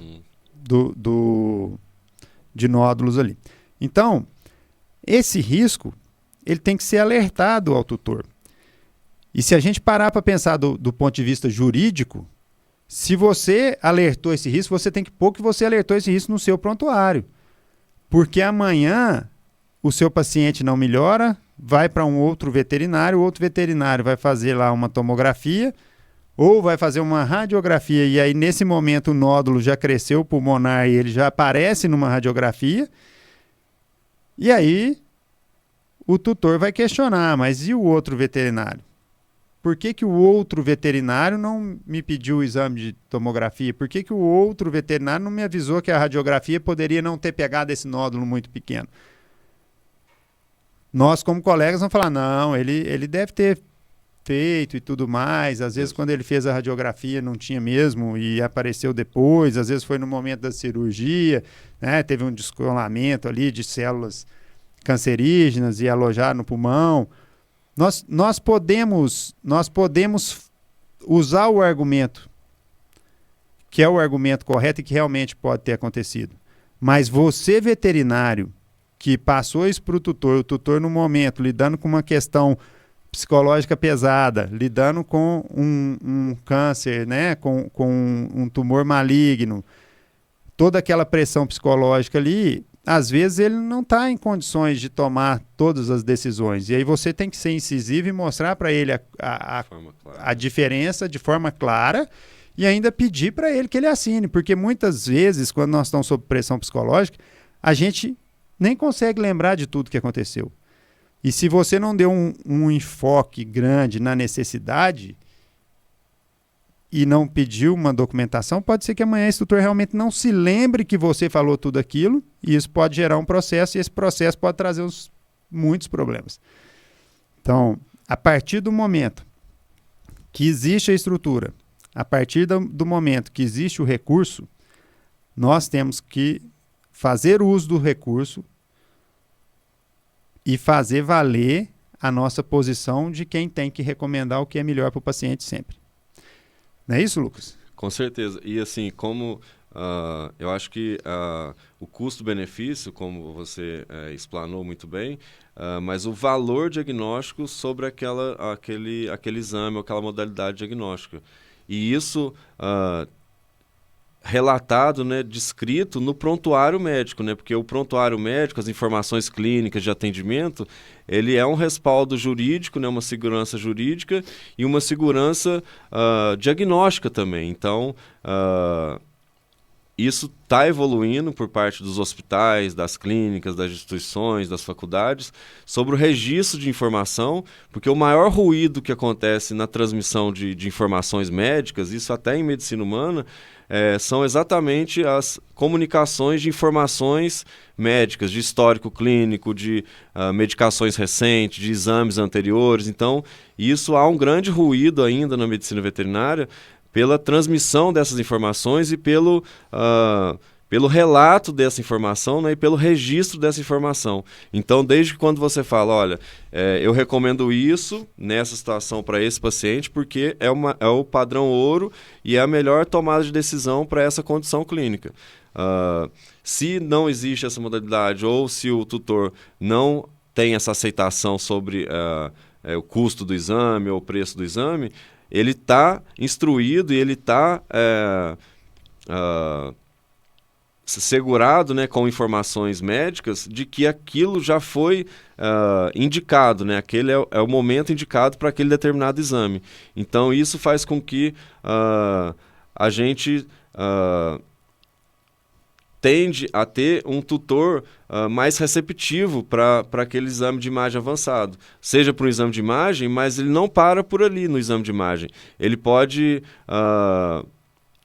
de nódulos ali. Então, esse risco ele tem que ser alertado ao tutor. E se a gente parar para pensar do ponto de vista jurídico, se você alertou esse risco, você tem que pôr que você alertou esse risco no seu prontuário. Porque amanhã o seu paciente não melhora, vai para um outro veterinário, o outro veterinário vai fazer lá uma tomografia ou vai fazer uma radiografia e aí nesse momento o nódulo já cresceu pulmonar e ele já aparece numa radiografia. E aí o tutor vai questionar, mas e o outro veterinário? Por que o outro veterinário não me pediu o exame de tomografia? Por que o outro veterinário não me avisou que a radiografia poderia não ter pegado esse nódulo muito pequeno? Nós, como colegas, vamos falar, não, ele deve ter feito e tudo mais. Às vezes, quando ele fez a radiografia, não tinha mesmo e apareceu depois. Às vezes, foi no momento da cirurgia, né? Teve um descolamento ali de células cancerígenas e alojar no pulmão. Nós podemos usar o argumento que é o argumento correto e que realmente pode ter acontecido. Mas você, veterinário, que passou isso para o tutor no momento, lidando com uma questão psicológica pesada, lidando com um câncer, né, com um tumor maligno, toda aquela pressão psicológica ali, às vezes ele não está em condições de tomar todas as decisões. E aí você tem que ser incisivo e mostrar para ele a diferença de forma clara e ainda pedir para ele que ele assine. Porque muitas vezes, quando nós estamos sob pressão psicológica, a gente nem consegue lembrar de tudo que aconteceu. E se você não deu um enfoque grande na necessidade e não pediu uma documentação, pode ser que amanhã esse tutor realmente não se lembre que você falou tudo aquilo e isso pode gerar um processo e esse processo pode trazer muitos problemas. Então, a partir do momento que existe a estrutura, a partir do momento que existe o recurso, nós temos que fazer uso do recurso e fazer valer a nossa posição de quem tem que recomendar o que é melhor para o paciente sempre. Não é isso, Lucas? Com certeza. E assim, como eu acho que o custo-benefício, como você explanou muito bem, mas o valor diagnóstico sobre aquele exame ou aquela modalidade diagnóstica. E isso relatado, né, descrito no prontuário médico, né, porque o prontuário médico, as informações clínicas de atendimento, ele é um respaldo jurídico, né, uma segurança jurídica e uma segurança diagnóstica também. Então, isso está evoluindo por parte dos hospitais, das clínicas, das instituições, das faculdades, sobre o registro de informação, porque o maior ruído que acontece na transmissão de informações médicas, isso até em medicina humana, são exatamente as comunicações de informações médicas, de histórico clínico, de medicações recentes, de exames anteriores. Então, isso há um grande ruído ainda na medicina veterinária pela transmissão dessas informações e pelo relato dessa informação, né, e pelo registro dessa informação. Então, desde quando você fala, olha, eu recomendo isso nessa situação para esse paciente porque é o padrão ouro e é a melhor tomada de decisão para essa condição clínica. Se não existe essa modalidade ou se o tutor não tem essa aceitação sobre o custo do exame ou o preço do exame, ele está instruído e ele está segurado, né, com informações médicas de que aquilo já foi indicado, né? Aquele é o momento indicado para aquele determinado exame. Então, isso faz com que a gente tende a ter um tutor mais receptivo para aquele exame de imagem avançado. Seja para um exame de imagem, mas ele não para por ali no exame de imagem. Ele pode...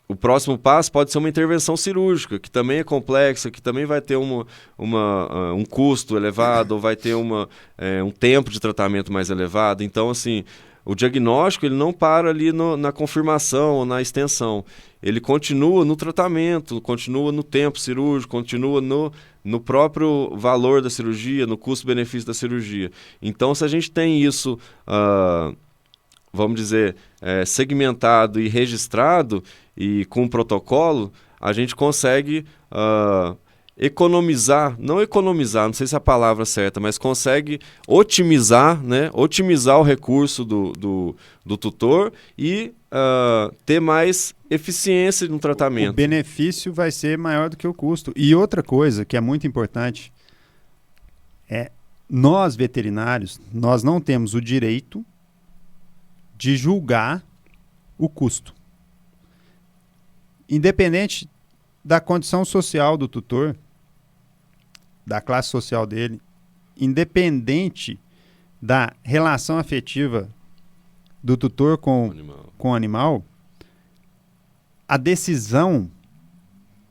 o próximo passo pode ser uma intervenção cirúrgica, que também é complexa, que também vai ter um custo elevado, ou vai ter um tempo de tratamento mais elevado. Então, assim, o diagnóstico ele não para ali na confirmação ou na extensão. Ele continua no tratamento, continua no tempo cirúrgico, continua no próprio valor da cirurgia, no custo-benefício da cirurgia. Então, se a gente tem isso, vamos dizer, segmentado e registrado e com um protocolo, a gente consegue economizar, não sei se é a palavra certa, mas consegue otimizar, né? Otimizar o recurso do tutor e ter mais eficiência no tratamento. O benefício vai ser maior do que o custo. E outra coisa que é muito importante é nós veterinários, nós não temos o direito de julgar o custo. Independente da condição social do tutor, da classe social dele, independente da relação afetiva do tutor com o animal, a decisão,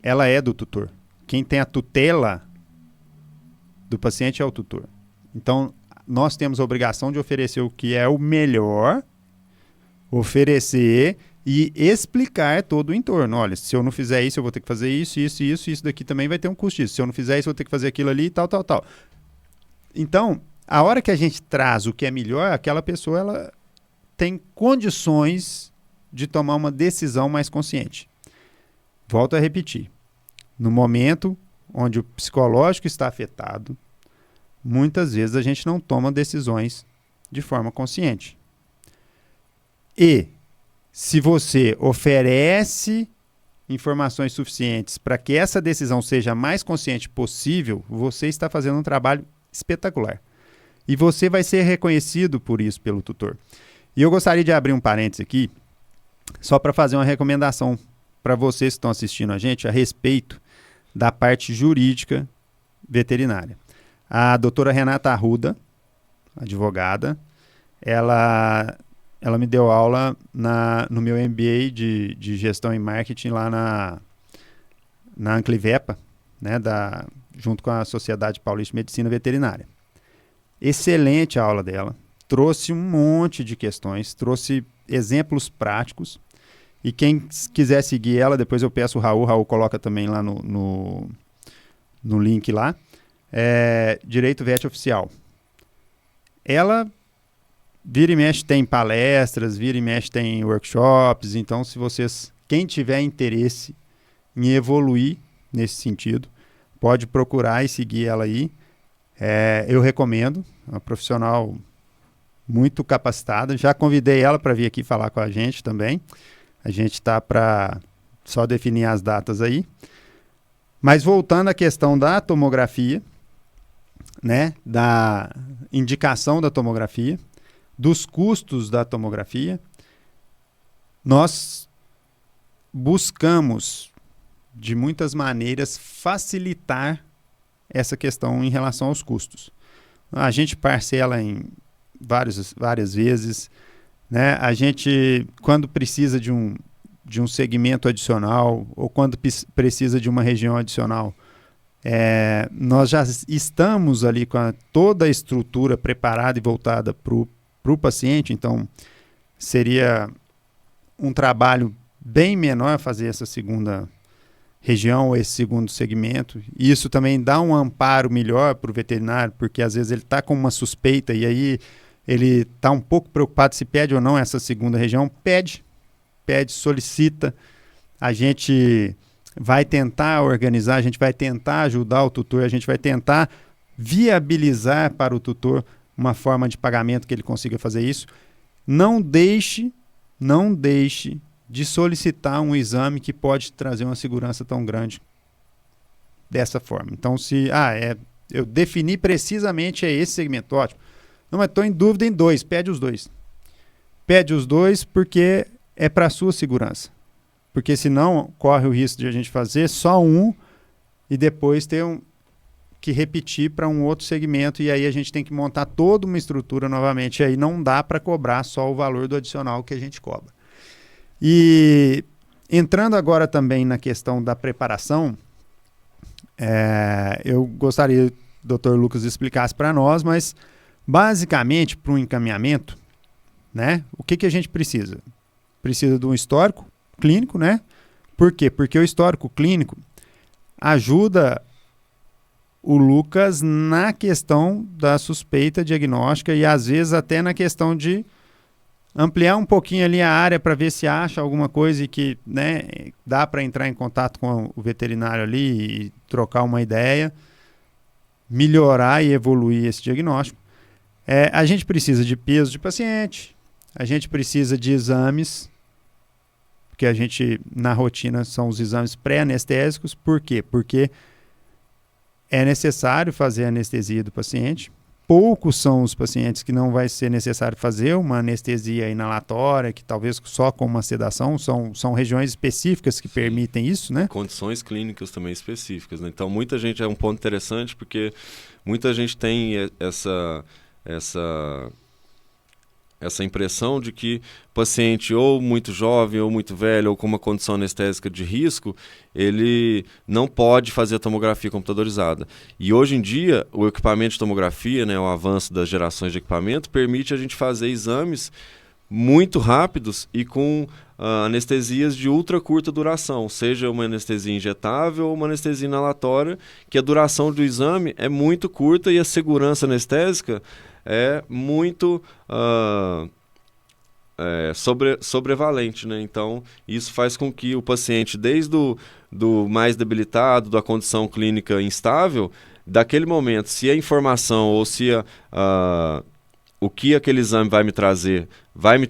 ela é do tutor. Quem tem a tutela do paciente é o tutor. Então, nós temos a obrigação de oferecer o que é o melhor, oferecer e explicar todo o entorno. Olha, se eu não fizer isso, eu vou ter que fazer isso daqui também vai ter um custo disso. Se eu não fizer isso, eu vou ter que fazer aquilo ali, tal. Então, a hora que a gente traz o que é melhor, aquela pessoa ela tem condições de tomar uma decisão mais consciente. Volto a repetir. No momento onde o psicológico está afetado, muitas vezes a gente não toma decisões de forma consciente. E se você oferece informações suficientes para que essa decisão seja a mais consciente possível, você está fazendo um trabalho espetacular. E você vai ser reconhecido por isso pelo tutor. E eu gostaria de abrir um parênteses aqui, só para fazer uma recomendação para vocês que estão assistindo a gente a respeito da parte jurídica veterinária. A doutora Renata Arruda, advogada, ela me deu aula no meu MBA de gestão e marketing lá na Anclivepa, né, junto com a Sociedade Paulista de Medicina Veterinária. Excelente a aula dela. Trouxe um monte de questões, trouxe exemplos práticos. E quem quiser seguir ela, depois eu peço o Raul coloca também lá no link lá. Direito Vet Oficial. Ela vira e mexe tem palestras, vira e mexe tem workshops, então quem tiver interesse em evoluir nesse sentido, pode procurar e seguir ela aí. Eu recomendo, é uma profissional muito capacitada, já convidei ela para vir aqui falar com a gente também, a gente está para só definir as datas aí. Mas voltando à questão da tomografia, né, da indicação da tomografia, dos custos da tomografia, nós buscamos, de muitas maneiras, facilitar essa questão em relação aos custos. A gente parcela em várias vezes, né? A gente, quando precisa de um segmento adicional ou quando precisa de uma região adicional, nós já estamos ali com toda a estrutura preparada e voltada para o paciente, então seria um trabalho bem menor fazer essa segunda região ou esse segundo segmento. E isso também dá um amparo melhor para o veterinário, porque às vezes ele está com uma suspeita e aí ele está um pouco preocupado se pede ou não essa segunda região. Pede, solicita. A gente vai tentar organizar, a gente vai tentar ajudar o tutor, a gente vai tentar viabilizar para o tutor uma forma de pagamento que ele consiga fazer isso. Não deixe de solicitar um exame que pode trazer uma segurança tão grande dessa forma. Então, eu defini precisamente esse segmento, ótimo. Não, mas estou em dúvida em 2, pede os 2. Pede os 2 porque é para a sua segurança. Porque senão corre o risco de a gente fazer só um e depois ter que repetir para um outro segmento, e aí a gente tem que montar toda uma estrutura novamente, e aí não dá para cobrar só o valor do adicional que a gente cobra. E entrando agora também na questão da preparação, eu gostaria que o Dr. Lucas explicasse para nós, mas basicamente para um encaminhamento, né, o que a gente precisa? Precisa de um histórico clínico, né? Por quê? Porque o histórico clínico ajuda o Lucas na questão da suspeita diagnóstica e às vezes até na questão de ampliar um pouquinho ali a área para ver se acha alguma coisa e que, né, dá para entrar em contato com o veterinário ali e trocar uma ideia, melhorar e evoluir esse diagnóstico. A gente precisa de peso de paciente, a gente precisa de exames, porque a gente, na rotina, são os exames pré-anestésicos. Por quê? Porque é necessário fazer a anestesia do paciente. Poucos são os pacientes que não vai ser necessário fazer uma anestesia inalatória, que talvez só com uma sedação, são regiões específicas que permitem isso, né? Condições clínicas também específicas, né? Então, muita gente, é um ponto interessante, porque muita gente tem essa impressão de que o paciente ou muito jovem, ou muito velho, ou com uma condição anestésica de risco, ele não pode fazer a tomografia computadorizada. E hoje em dia, o equipamento de tomografia, né, o avanço das gerações de equipamento, permite a gente fazer exames muito rápidos e com anestesias de ultra curta duração, seja uma anestesia injetável ou uma anestesia inalatória, que a duração do exame é muito curta e a segurança anestésica é muito sobrevalente, né? Então, isso faz com que o paciente, desde do mais debilitado, da condição clínica instável, daquele momento, se a informação ou se o que aquele exame vai me trazer vai me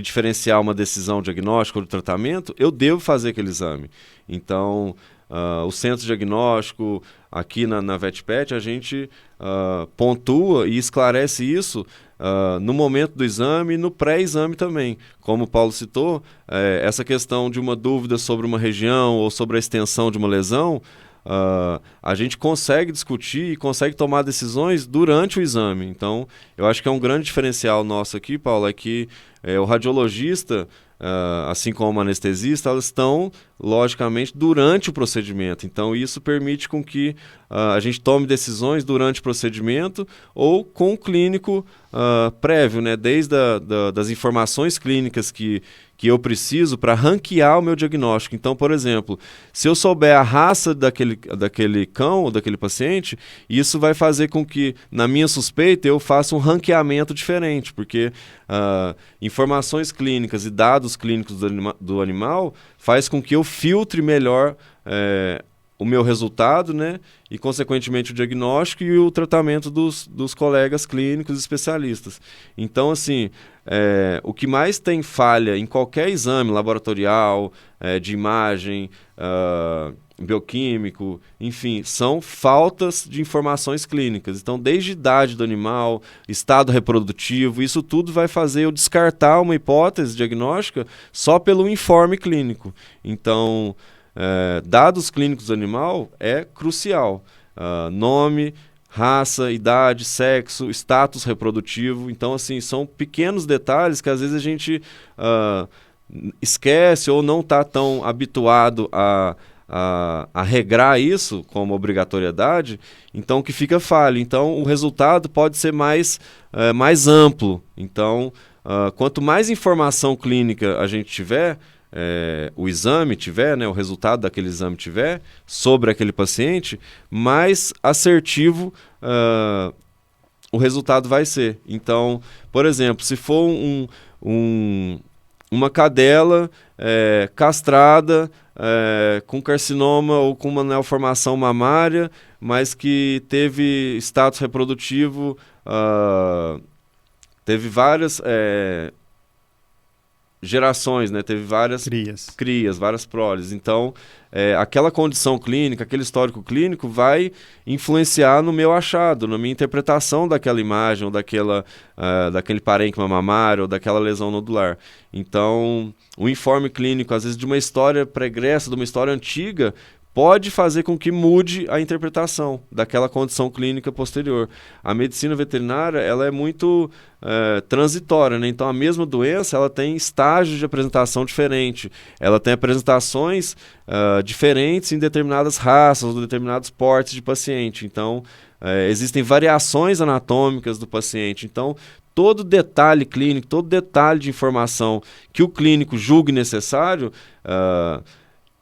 diferenciar uma decisão diagnóstica ou de tratamento, eu devo fazer aquele exame. Então, o centro diagnóstico, aqui na VetPet, a gente pontua e esclarece isso no momento do exame e no pré-exame também. Como o Paulo citou, essa questão de uma dúvida sobre uma região ou sobre a extensão de uma lesão, a gente consegue discutir e consegue tomar decisões durante o exame. Então, eu acho que é um grande diferencial nosso aqui, Paulo, é que o radiologista, assim como o anestesista, elas estão, logicamente, durante o procedimento. Então, isso permite com que a gente tome decisões durante o procedimento ou com o clínico prévio, né? Desde das informações clínicas que eu preciso para ranquear o meu diagnóstico. Então, por exemplo, se eu souber a raça daquele cão ou daquele paciente, isso vai fazer com que, na minha suspeita, eu faça um ranqueamento diferente, porque informações clínicas e dados clínicos do animal faz com que eu filtre melhor o meu resultado, né? E, consequentemente, o diagnóstico e o tratamento dos colegas clínicos e especialistas. Então, assim, o que mais tem falha em qualquer exame laboratorial, de imagem, bioquímico, enfim, são faltas de informações clínicas. Então, desde a idade do animal, estado reprodutivo, isso tudo vai fazer eu descartar uma hipótese diagnóstica só pelo informe clínico. Então, dados clínicos do animal é crucial. Nome, raça, idade, sexo, status reprodutivo. Então, assim, são pequenos detalhes que às vezes a gente esquece ou não está tão habituado a regrar isso como obrigatoriedade, então que fica falho. Então, o resultado pode ser mais amplo. Então, quanto mais informação clínica a gente tiver, o exame tiver, né, o resultado daquele exame tiver sobre aquele paciente, mais assertivo o resultado vai ser. Então, por exemplo, se for uma cadela castrada com carcinoma ou com uma neoformação mamária, mas que teve status reprodutivo, teve várias gerações, né? Teve várias crias, várias proles. Então, aquela condição clínica, aquele histórico clínico vai influenciar no meu achado, na minha interpretação daquela imagem, ou daquele parênquima mamário, ou daquela lesão nodular. Então, o informe clínico, às vezes, de uma história pregressa, de uma história antiga, pode fazer com que mude a interpretação daquela condição clínica posterior. A medicina veterinária, ela é muito transitória, né? Então, a mesma doença, ela tem estágios de apresentação diferente. Ela tem apresentações diferentes em determinadas raças ou determinados portes de paciente. Então, existem variações anatômicas do paciente. Então, todo detalhe clínico, todo detalhe de informação que o clínico julgue necessário,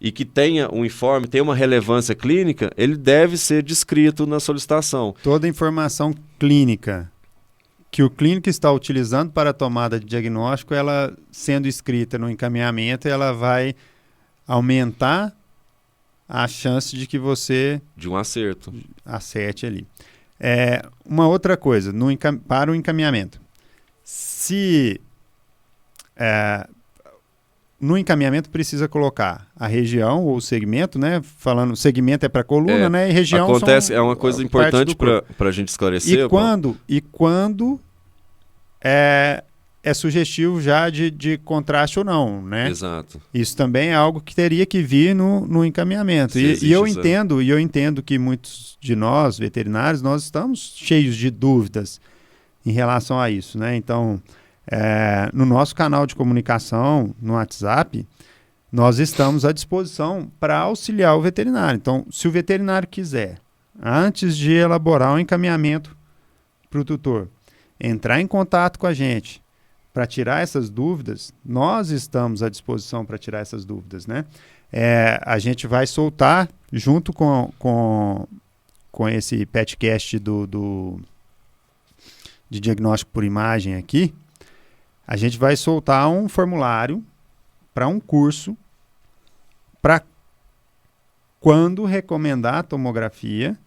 e que tenha um informe, tenha uma relevância clínica, ele deve ser descrito na solicitação. Toda informação clínica que o clínico está utilizando para a tomada de diagnóstico, ela sendo escrita no encaminhamento, ela vai aumentar a chance de que você... De um acerto. Acerte ali. Uma outra coisa, para o encaminhamento. Se... no encaminhamento precisa colocar a região ou o segmento, né? Falando, segmento é para coluna, né? E região acontece, é uma coisa importante para a gente esclarecer. E quando é sugestivo já de contraste ou não, né? Exato. Isso também é algo que teria que vir no encaminhamento. E eu entendo que muitos de nós, veterinários, nós estamos cheios de dúvidas em relação a isso, né? Então... no nosso canal de comunicação, no WhatsApp, nós estamos à disposição para auxiliar o veterinário. Então, se o veterinário quiser, antes de elaborar um encaminhamento para o tutor, entrar em contato com a gente para tirar essas dúvidas, nós estamos à disposição para tirar essas dúvidas, né? A gente vai soltar, junto com esse petcast de diagnóstico por imagem aqui, a gente vai soltar um formulário para um curso para quando recomendar a tomografia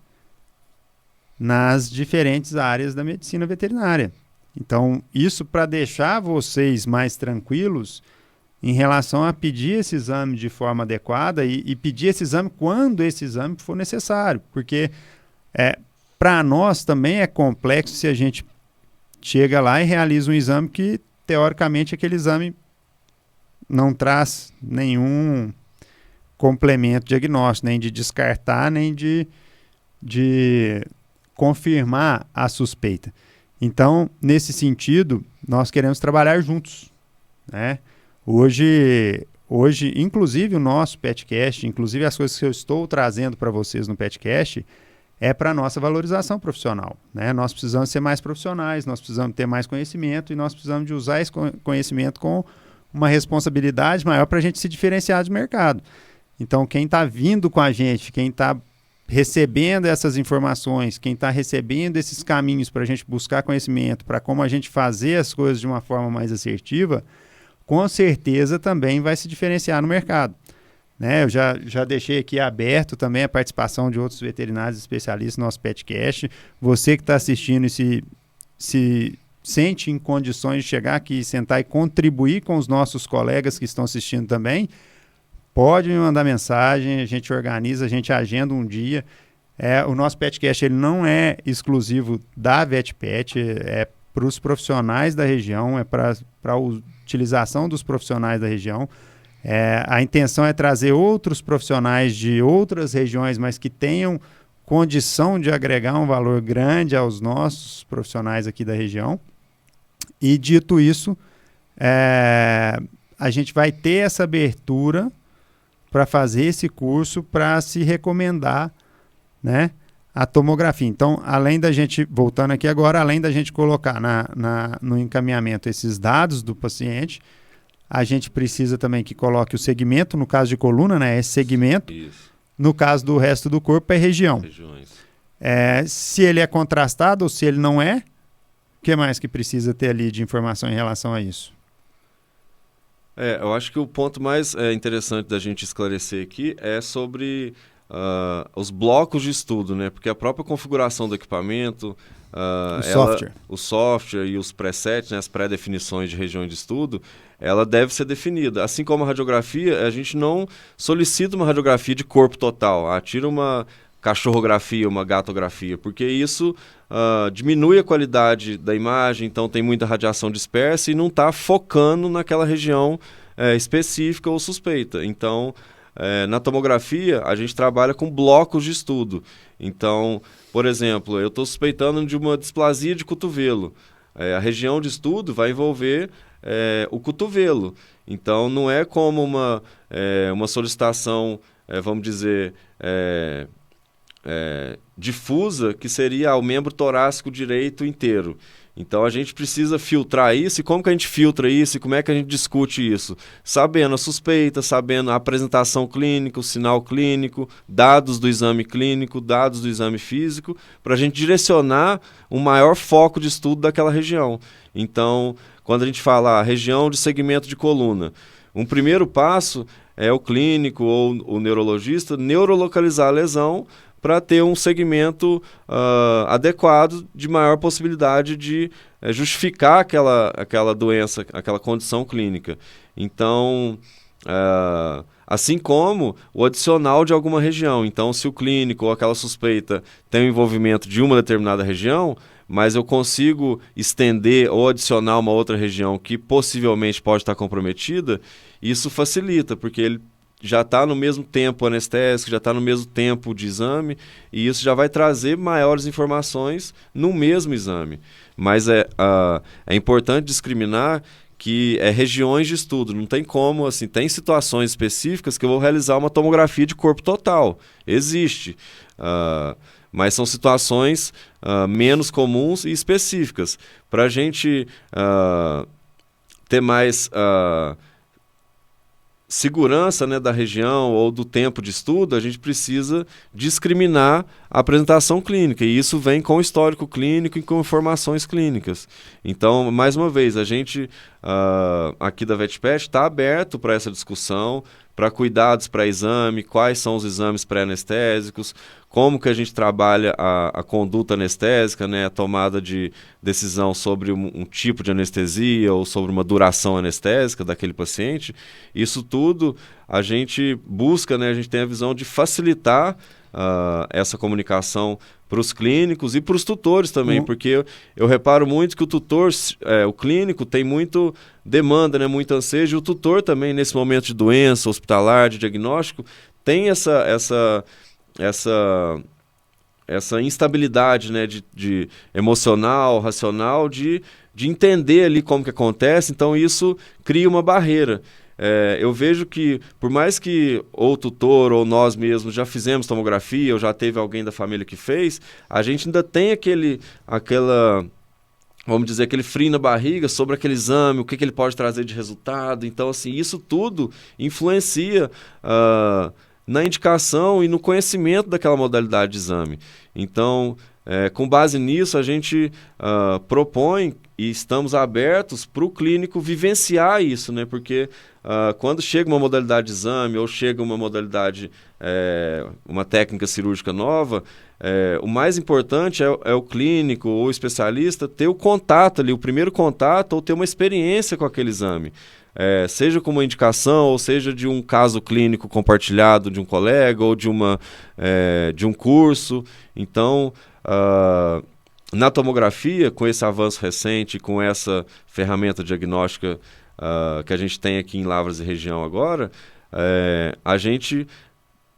nas diferentes áreas da medicina veterinária. Então, isso para deixar vocês mais tranquilos em relação a pedir esse exame de forma adequada e pedir esse exame quando esse exame for necessário. Porque para nós também é complexo se a gente chega lá e realiza um exame que teoricamente, aquele exame não traz nenhum complemento diagnóstico, nem de descartar, nem de confirmar a suspeita. Então, nesse sentido, nós queremos trabalhar juntos, né? Hoje, inclusive o nosso petcast, inclusive as coisas que eu estou trazendo para vocês no petcast, é para a nossa valorização profissional, né? Nós precisamos ser mais profissionais, nós precisamos ter mais conhecimento e nós precisamos de usar esse conhecimento com uma responsabilidade maior para a gente se diferenciar do mercado. Então, quem está vindo com a gente, quem está recebendo essas informações, quem está recebendo esses caminhos para a gente buscar conhecimento, para como a gente fazer as coisas de uma forma mais assertiva, com certeza também vai se diferenciar no mercado. Né, eu já deixei aqui aberto também a participação de outros veterinários especialistas no nosso petcast. Você que está assistindo e se sente em condições de chegar aqui, sentar e contribuir com os nossos colegas que estão assistindo também, pode me mandar mensagem, a gente organiza, a gente agenda um dia. O nosso petcast ele não é exclusivo da VetPet, é para os profissionais da região, é para a utilização dos profissionais da região. A intenção é trazer outros profissionais de outras regiões, mas que tenham condição de agregar um valor grande aos nossos profissionais aqui da região. E dito isso, a gente vai ter essa abertura para fazer esse curso para se recomendar, né, a tomografia. Então, além da gente, voltando aqui agora, além da gente colocar no encaminhamento esses dados do paciente, a gente precisa também que coloque o segmento, no caso de coluna, né, é segmento. Isso. No caso do resto do corpo, é região. Regiões. Se ele é contrastado ou se ele não é, o que mais que precisa ter ali de informação em relação a isso? Eu acho que o ponto mais interessante da gente esclarecer aqui é sobre os blocos de estudo, né? Porque a própria configuração do equipamento, o software e os presets, né, as pré-definições de regiões de estudo, ela deve ser definida. Assim como a radiografia, a gente não solicita uma radiografia de corpo total. Tira uma cachorrografia, uma gatografia, porque isso diminui a qualidade da imagem, então tem muita radiação dispersa e não está focando naquela região específica ou suspeita. Então, na tomografia, a gente trabalha com blocos de estudo. Então, por exemplo, eu estou suspeitando de uma displasia de cotovelo. A região de estudo vai envolver o cotovelo. Então, não é como uma solicitação, vamos dizer, difusa, que seria o membro torácico direito inteiro. Então a gente precisa filtrar isso. E como que a gente filtra isso e como é que a gente discute isso? Sabendo a suspeita, sabendo a apresentação clínica, o sinal clínico, dados do exame clínico, dados do exame físico, para a gente direcionar o maior foco de estudo daquela região. Então, quando a gente fala região de segmento de coluna, um primeiro passo é o clínico ou o neurologista neurolocalizar a lesão para ter um segmento adequado, de maior possibilidade de justificar aquela doença, aquela condição clínica. Então, assim como o adicional de alguma região. Então, se o clínico ou aquela suspeita tem o envolvimento de uma determinada região, mas eu consigo estender ou adicionar uma outra região que possivelmente pode estar comprometida, isso facilita, porque ele já está no mesmo tempo anestésico, já está no mesmo tempo de exame, e isso já vai trazer maiores informações no mesmo exame. Mas é importante discriminar que regiões de estudo, não tem como, assim, tem situações específicas que eu vou realizar uma tomografia de corpo total, existe, mas são situações menos comuns e específicas. Para a gente ter mais segurança, né, da região ou do tempo de estudo, a gente precisa discriminar a apresentação clínica, e isso vem com histórico clínico e com informações clínicas. Então, mais uma vez, a gente aqui da VetPet está aberto para essa discussão, para cuidados pré-exame, quais são os exames pré-anestésicos, como que a gente trabalha a conduta anestésica, né, a tomada de decisão sobre um tipo de anestesia ou sobre uma duração anestésica daquele paciente. Isso tudo a gente busca, né, a gente tem a visão de facilitar essa comunicação para os clínicos e para os tutores também, porque eu reparo muito que o tutor, o clínico tem muito demanda, né, muito ansejo, e o tutor também, nesse momento de doença hospitalar, de diagnóstico, tem essa instabilidade, né, de emocional, racional, de entender ali como que acontece. Então isso cria uma barreira. Eu vejo que, por mais que ou o tutor ou nós mesmos já fizemos tomografia, ou já teve alguém da família que fez, a gente ainda tem vamos dizer, aquele frio na barriga sobre aquele exame, o que ele pode trazer de resultado. Então, assim, isso tudo influencia na indicação e no conhecimento daquela modalidade de exame. Então, com base nisso, a gente propõe e estamos abertos para o clínico vivenciar isso, né? Porque quando chega uma modalidade de exame ou chega uma modalidade, uma técnica cirúrgica nova, o mais importante é o clínico ou o especialista ter o contato ali, o primeiro contato, ou ter uma experiência com aquele exame. Seja com uma indicação, ou seja de um caso clínico compartilhado de um colega, ou de um curso. Então, na tomografia, com esse avanço recente, com essa ferramenta diagnóstica que a gente tem aqui em Lavras e região agora, a gente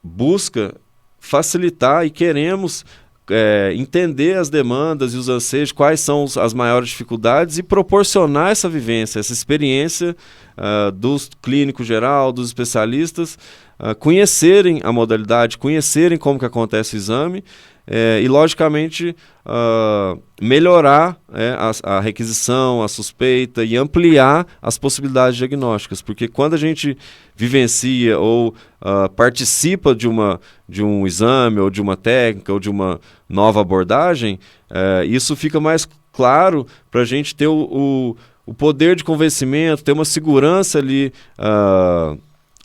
busca facilitar e queremos entender as demandas e os anseios, quais são as maiores dificuldades, e proporcionar essa vivência, essa experiência dos clínicos geral, dos especialistas, conhecerem a modalidade, conhecerem como que acontece o exame, e logicamente melhorar a requisição, a suspeita, e ampliar as possibilidades diagnósticas, porque quando a gente vivencia ou participa de um exame, ou de uma técnica, ou de uma nova abordagem, isso fica mais claro para a gente ter o poder de convencimento, ter uma segurança ali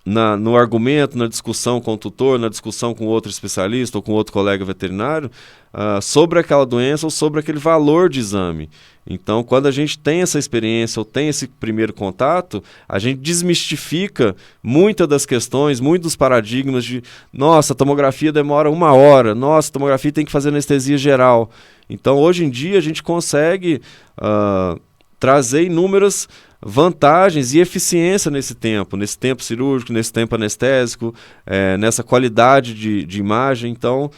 no argumento, na discussão com o tutor, na discussão com outro especialista ou com outro colega veterinário, sobre aquela doença ou sobre aquele valor de exame. Então, quando a gente tem essa experiência ou tem esse primeiro contato, a gente desmistifica muitas das questões, muitos dos paradigmas de nossa, a tomografia demora 1 hora, nossa, a tomografia tem que fazer anestesia geral. Então, hoje em dia, a gente consegue trazer inúmeras vantagens e eficiência nesse tempo cirúrgico, nesse tempo anestésico, nessa qualidade de imagem. Então,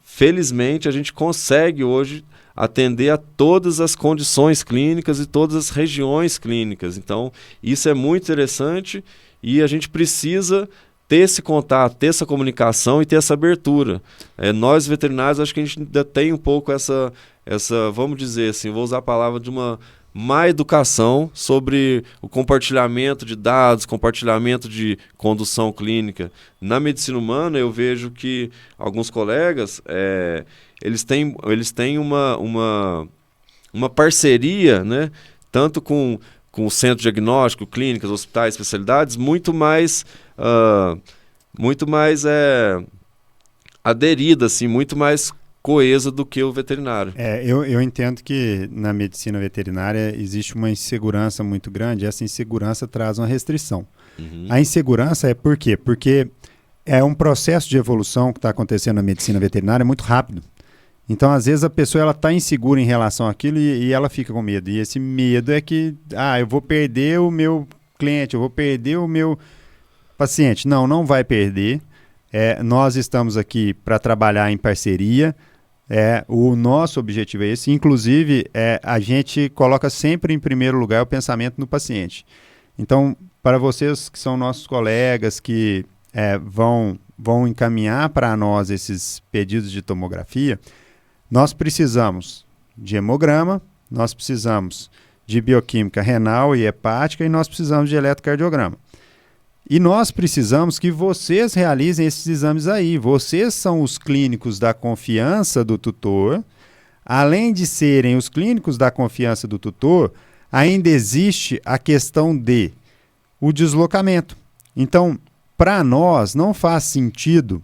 felizmente, a gente consegue hoje atender a todas as condições clínicas e todas as regiões clínicas. Então, isso é muito interessante e a gente precisa ter esse contato, ter essa comunicação e ter essa abertura. Nós, veterinários, acho que a gente ainda tem um pouco essa, vamos dizer assim, vou usar a palavra de uma má educação sobre o compartilhamento de dados, compartilhamento de condução clínica. Na medicina humana, eu vejo que alguns colegas, eles têm uma parceria, né, tanto com o centro diagnóstico, clínicas, hospitais, especialidades, muito mais aderida, assim, muito mais coesa do que o veterinário. Eu entendo que na medicina veterinária existe uma insegurança muito grande, e essa insegurança traz uma restrição. Uhum. A insegurança é por quê? Porque é um processo de evolução que está acontecendo na medicina veterinária muito rápido. Então, às vezes, a pessoa está insegura em relação àquilo e ela fica com medo. E esse medo é que, eu vou perder o meu cliente, eu vou perder o meu paciente. Não vai perder. Nós estamos aqui para trabalhar em parceria. O nosso objetivo é esse. Inclusive, a gente coloca sempre em primeiro lugar o pensamento no paciente. Então, para vocês que são nossos colegas, que vão encaminhar para nós esses pedidos de tomografia, nós precisamos de hemograma, nós precisamos de bioquímica renal e hepática e nós precisamos de eletrocardiograma. E nós precisamos que vocês realizem esses exames aí. Vocês são os clínicos da confiança do tutor. Além de serem os clínicos da confiança do tutor, ainda existe a questão de o deslocamento. Então, para nós, não faz sentido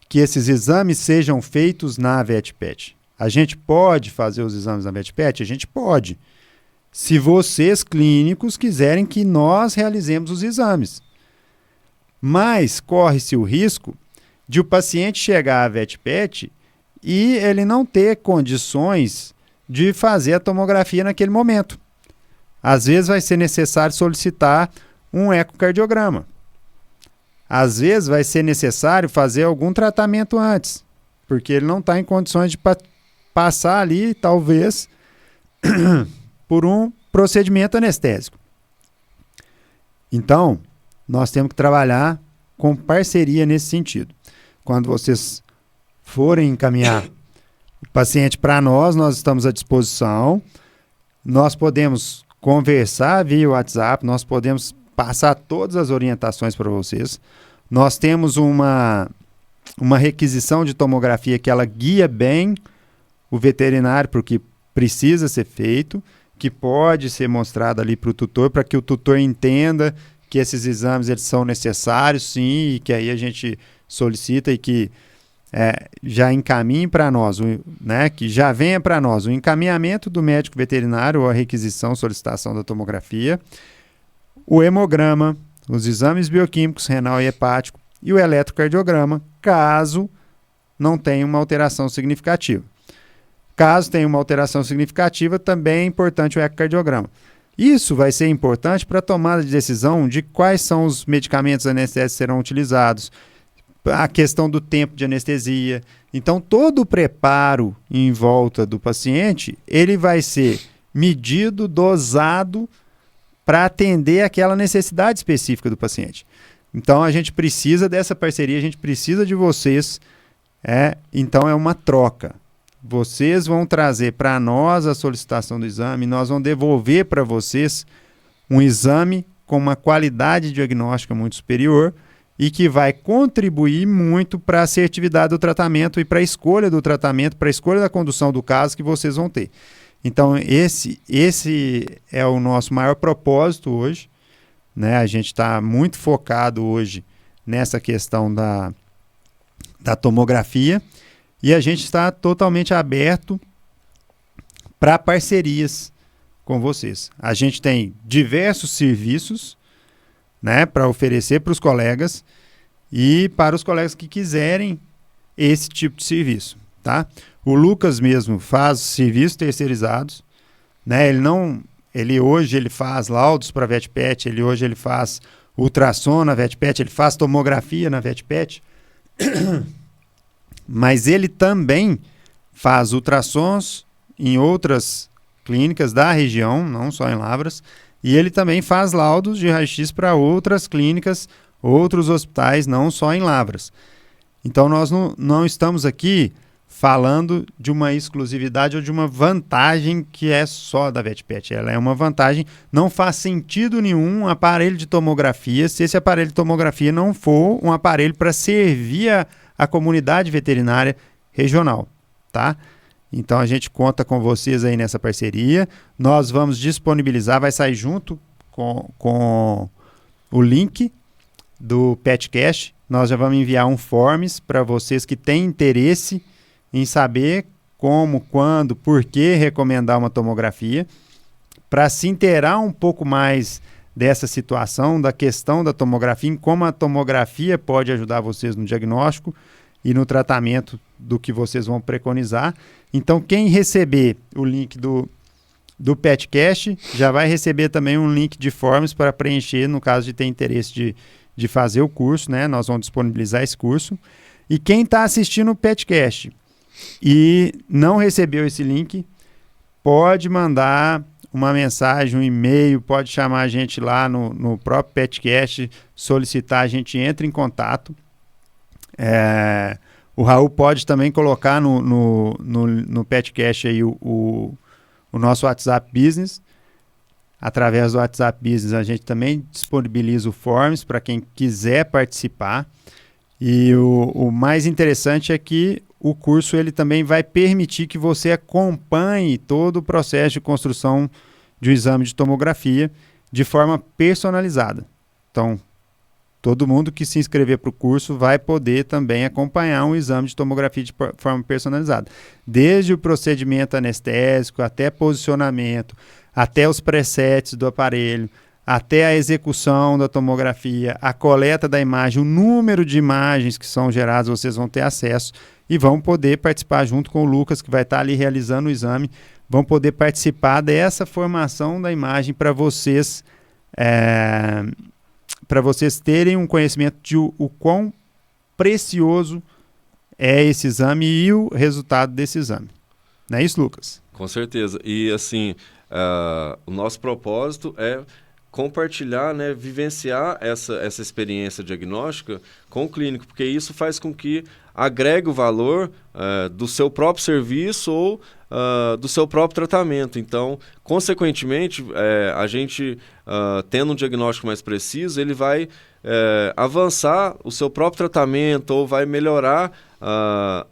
que esses exames sejam feitos na VetPet. A gente pode fazer os exames na VetPet? A gente pode. Se vocês, clínicos, quiserem que nós realizemos os exames. Mas corre-se o risco de o paciente chegar à VetPet e ele não ter condições de fazer a tomografia naquele momento. Às vezes vai ser necessário solicitar um ecocardiograma. Às vezes vai ser necessário fazer algum tratamento antes, porque ele não está em condições de passar ali, talvez, por um procedimento anestésico. Então, nós temos que trabalhar com parceria nesse sentido. Quando vocês forem encaminhar o paciente para nós estamos à disposição. Nós podemos conversar via WhatsApp, nós podemos passar todas as orientações para vocês. Nós temos uma requisição de tomografia que ela guia bem o veterinário para o que precisa ser feito, que pode ser mostrado ali para o tutor, para que o tutor entenda que esses exames eles são necessários, sim, e que aí a gente solicita e que já encaminhe para nós, né, que já venha para nós o encaminhamento do médico veterinário ou a requisição, solicitação da tomografia, o hemograma, os exames bioquímicos renal e hepático e o eletrocardiograma, caso não tenha uma alteração significativa. Caso tenha uma alteração significativa, também é importante o ecocardiograma. Isso vai ser importante para a tomada de decisão de quais são os medicamentos anestésicos que serão utilizados, a questão do tempo de anestesia. Então, todo o preparo em volta do paciente, ele vai ser medido, dosado, para atender aquela necessidade específica do paciente. Então, a gente precisa dessa parceria, a gente precisa de vocês. Então, é uma troca. Vocês vão trazer para nós a solicitação do exame, nós vamos devolver para vocês um exame com uma qualidade diagnóstica muito superior e que vai contribuir muito para a assertividade do tratamento e para a escolha do tratamento, para a escolha da condução do caso que vocês vão ter. Então, esse é o nosso maior propósito hoje, né? A gente está muito focado hoje nessa questão da tomografia e a gente está totalmente aberto para parcerias com vocês. A gente tem diversos serviços, né, para oferecer para os colegas e para os colegas que quiserem esse tipo de serviço, tá? O Lucas mesmo faz serviços terceirizados, né? Ele hoje faz laudos para a VetPet, hoje ele faz ultrassom na VetPet, ele faz tomografia na VetPet, mas ele também faz ultrassons em outras clínicas da região, não só em Lavras, e ele também faz laudos de raio-x para outras clínicas, outros hospitais, não só em Lavras. Então nós não estamos aqui falando de uma exclusividade ou de uma vantagem que é só da VetPet. Ela é uma vantagem, não faz sentido nenhum um aparelho de tomografia se esse aparelho de tomografia não for um aparelho para servir a comunidade veterinária regional, tá? Então a gente conta com vocês aí nessa parceria. Nós vamos disponibilizar, vai sair junto com o link do PetCast. Nós já vamos enviar um forms para vocês que têm interesse em saber como, quando, por que recomendar uma tomografia, para se inteirar um pouco mais dessa situação, da questão da tomografia, em como a tomografia pode ajudar vocês no diagnóstico e no tratamento do que vocês vão preconizar. Então, quem receber o link do PetCast já vai receber também um link de forms para preencher, no caso de ter interesse de fazer o curso, né? Nós vamos disponibilizar esse curso. E quem está assistindo o PetCast e não recebeu esse link, pode mandar uma mensagem, um e-mail, pode chamar a gente lá no próprio PetCast, solicitar, a gente entra em contato. O Raul pode também colocar no PetCast aí o nosso WhatsApp Business. Através do WhatsApp Business a gente também disponibiliza o Forms para quem quiser participar. E o mais interessante é que o curso ele também vai permitir que você acompanhe todo o processo de construção de um exame de tomografia de forma personalizada. Então, todo mundo que se inscrever para o curso vai poder também acompanhar um exame de tomografia de forma personalizada. Desde o procedimento anestésico, até posicionamento, até os presets do aparelho, até a execução da tomografia, a coleta da imagem, o número de imagens que são geradas, vocês vão ter acesso e vão poder participar junto com o Lucas, que vai estar ali realizando o exame, vão poder participar dessa formação da imagem para vocês terem um conhecimento de o quão precioso é esse exame e o resultado desse exame. Não é isso, Lucas? Com certeza. E assim, o nosso propósito é compartilhar, né, vivenciar essa experiência diagnóstica com o clínico, porque isso faz com que agregue o valor do seu próprio serviço ou do seu próprio tratamento. Então, consequentemente, a gente, tendo um diagnóstico mais preciso, ele vai avançar o seu próprio tratamento ou vai melhorar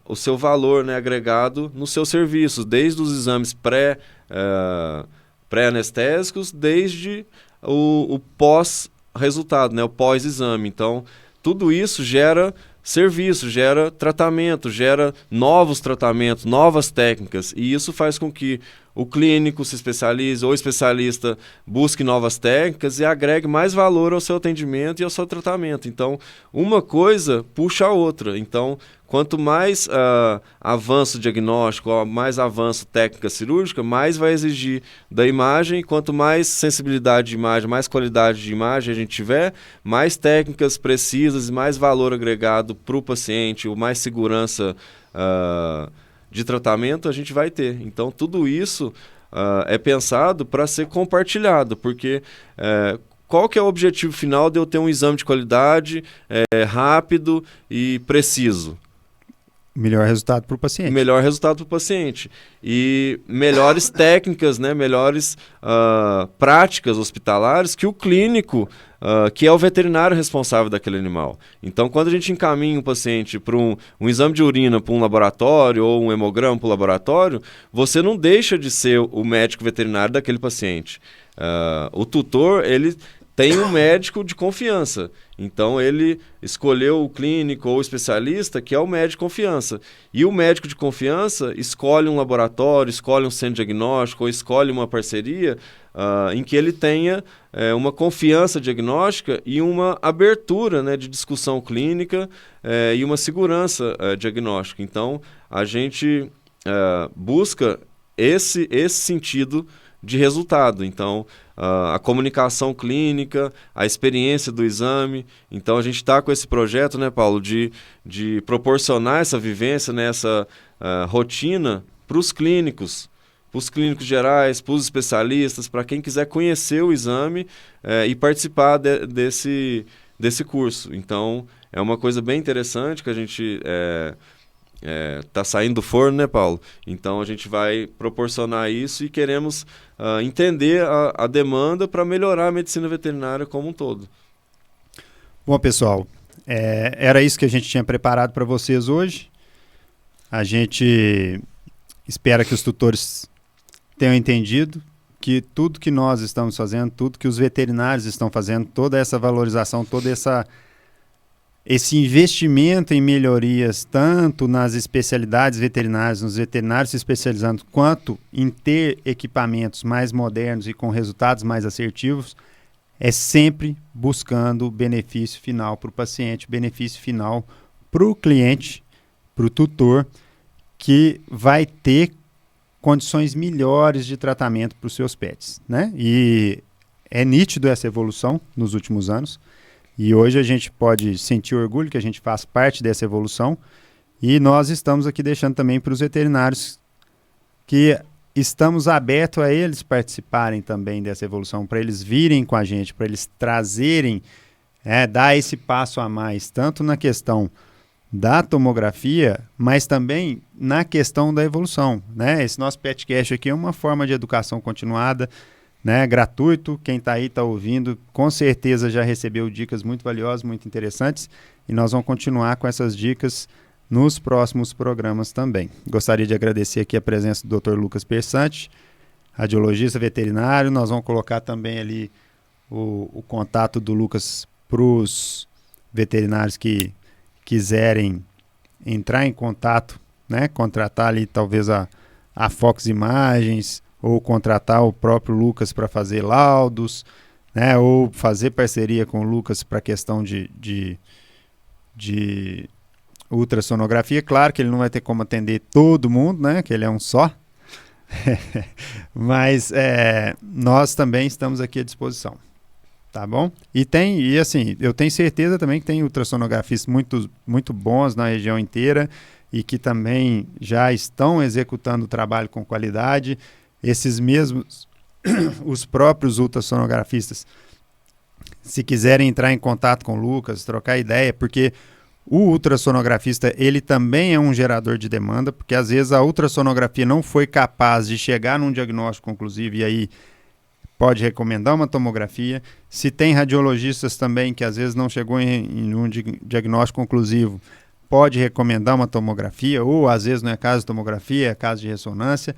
o seu valor, né, agregado nos seus serviços, desde os exames pré-anestésicos, desde o pós-resultado, né, o pós-exame. Então, tudo isso gera serviço, gera tratamento, gera novos tratamentos, novas técnicas, e isso faz com que o clínico se especialize ou o especialista busque novas técnicas e agregue mais valor ao seu atendimento e ao seu tratamento. Então, uma coisa puxa a outra. Então, quanto mais avanço diagnóstico, mais avanço técnica cirúrgica, mais vai exigir da imagem. E quanto mais sensibilidade de imagem, mais qualidade de imagem a gente tiver, mais técnicas precisas e mais valor agregado para o paciente, ou mais segurança de tratamento a gente vai ter. Então, tudo isso é pensado para ser compartilhado, porque qual que é o objetivo final de eu ter um exame de qualidade rápido e preciso? Melhor resultado para o paciente. Melhor resultado para o paciente. E melhores técnicas, né, melhores práticas hospitalares que o clínico, que é o veterinário responsável daquele animal. Então, quando a gente encaminha um paciente para um exame de urina para um laboratório ou um hemograma para o laboratório, você não deixa de ser o médico veterinário daquele paciente. O tutor, ele tem um médico de confiança. Então, ele escolheu o clínico ou o especialista, que é o médico de confiança. E o médico de confiança escolhe um laboratório, escolhe um centro diagnóstico ou escolhe uma parceria em que ele tenha uma confiança diagnóstica e uma abertura, né, de discussão clínica e uma segurança diagnóstica. Então, a gente busca esse sentido de resultado. Então, a comunicação clínica, a experiência do exame. Então, a gente está com esse projeto, né, Paulo, de proporcionar essa vivência, né, essa rotina para os clínicos gerais, para os especialistas, para quem quiser conhecer o exame e participar desse curso. Então, é uma coisa bem interessante que a gente está saindo do forno, né, Paulo? Então, a gente vai proporcionar isso e queremos entender a demanda para melhorar a medicina veterinária como um todo. Bom, pessoal, era isso que a gente tinha preparado para vocês hoje. A gente espera que os tutores tenham entendido que tudo que nós estamos fazendo, tudo que os veterinários estão fazendo, toda essa valorização, esse investimento em melhorias, tanto nas especialidades veterinárias, nos veterinários se especializando, quanto em ter equipamentos mais modernos e com resultados mais assertivos, é sempre buscando o benefício final para o paciente, benefício final para o cliente, para o tutor, que vai ter condições melhores de tratamento para os seus pets, né? E é nítido essa evolução nos últimos anos. E hoje a gente pode sentir orgulho que a gente faz parte dessa evolução e nós estamos aqui deixando também para os veterinários que estamos abertos a eles participarem também dessa evolução, para eles virem com a gente, para eles trazerem, dar esse passo a mais, tanto na questão da tomografia, mas também na questão da evolução, né? Esse nosso PetCast aqui é uma forma de educação continuada, né, gratuito. Quem está aí, está ouvindo, com certeza já recebeu dicas muito valiosas, muito interessantes, e nós vamos continuar com essas dicas nos próximos programas também. Gostaria de agradecer aqui a presença do Dr. Lucas Persante, radiologista veterinário. Nós vamos colocar também ali o contato do Lucas para os veterinários que quiserem entrar em contato, né, contratar ali talvez a Fox Imagens, ou contratar o próprio Lucas para fazer laudos, né, ou fazer parceria com o Lucas para a questão de ultrassonografia. Claro que ele não vai ter como atender todo mundo, né, que ele é um só, mas nós também estamos aqui à disposição, tá bom? E assim, eu tenho certeza também que tem ultrassonografistas muito, muito bons na região inteira e que também já estão executando o trabalho com qualidade. Esses mesmos, os próprios ultrassonografistas, se quiserem entrar em contato com o Lucas, trocar ideia, porque o ultrassonografista, ele também é um gerador de demanda, porque às vezes a ultrassonografia não foi capaz de chegar num diagnóstico conclusivo e aí pode recomendar uma tomografia. Se tem radiologistas também que às vezes não chegou em um diagnóstico conclusivo, pode recomendar uma tomografia, ou às vezes não é caso de tomografia, é caso de ressonância.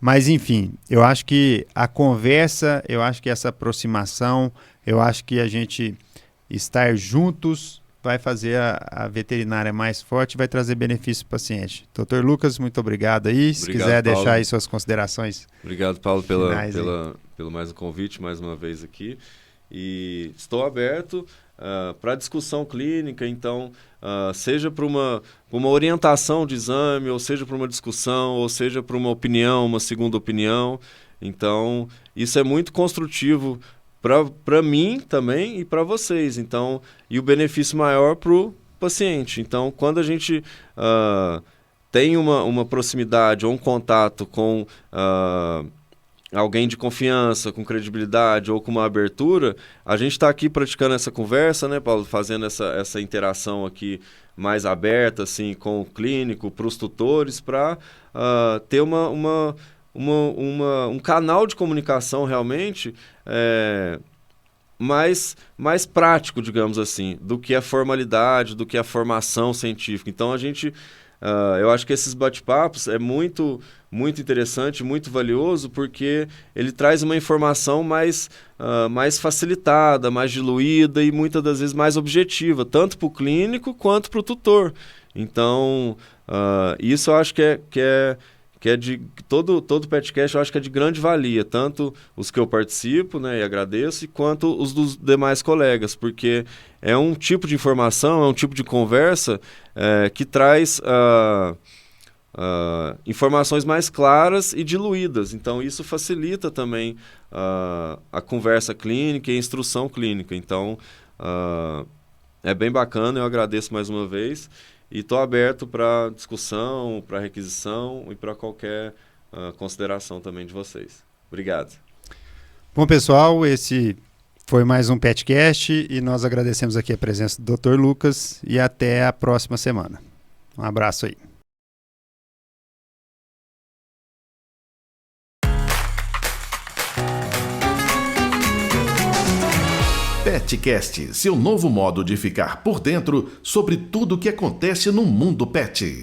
Mas, enfim, eu acho que a conversa, eu acho que essa aproximação, eu acho que a gente estar juntos vai fazer a veterinária mais forte e vai trazer benefício para o paciente. Dr. Lucas, muito obrigado aí. Se quiser Paulo, deixar aí suas considerações. Obrigado, Paulo, pelo mais um convite, mais uma vez aqui. E estou aberto para discussão clínica, então, seja para uma orientação de exame, ou seja para uma discussão, ou seja para uma opinião, uma segunda opinião. Então, isso é muito construtivo para mim também e para vocês. Então, e o benefício maior para o paciente. Então, quando a gente tem uma proximidade ou um contato com alguém de confiança, com credibilidade ou com uma abertura, a gente está aqui praticando essa conversa, né, Paulo? Fazendo essa interação aqui mais aberta, assim, com o clínico, para os tutores, para ter um canal de comunicação realmente mais prático, digamos assim, do que a formalidade, do que a formação científica. Então, a gente eu acho que esses bate-papos é muito interessante, muito valioso, porque ele traz uma informação mais facilitada, mais diluída e muitas das vezes mais objetiva, tanto para o clínico quanto para o tutor. Então, isso eu acho que é de todo podcast, eu acho que é de grande valia, tanto os que eu participo, né, e agradeço, quanto os dos demais colegas, porque é um tipo de informação, é um tipo de conversa que traz informações mais claras e diluídas. Então, isso facilita também a conversa clínica e a instrução clínica. Então, é bem bacana, eu agradeço mais uma vez. E estou aberto para discussão, para requisição e para qualquer consideração também de vocês. Obrigado. Bom, pessoal, esse foi mais um Petcast e nós agradecemos aqui a presença do Dr. Lucas e até a próxima semana. Um abraço aí. Petcast, seu novo modo de ficar por dentro sobre tudo o que acontece no mundo pet.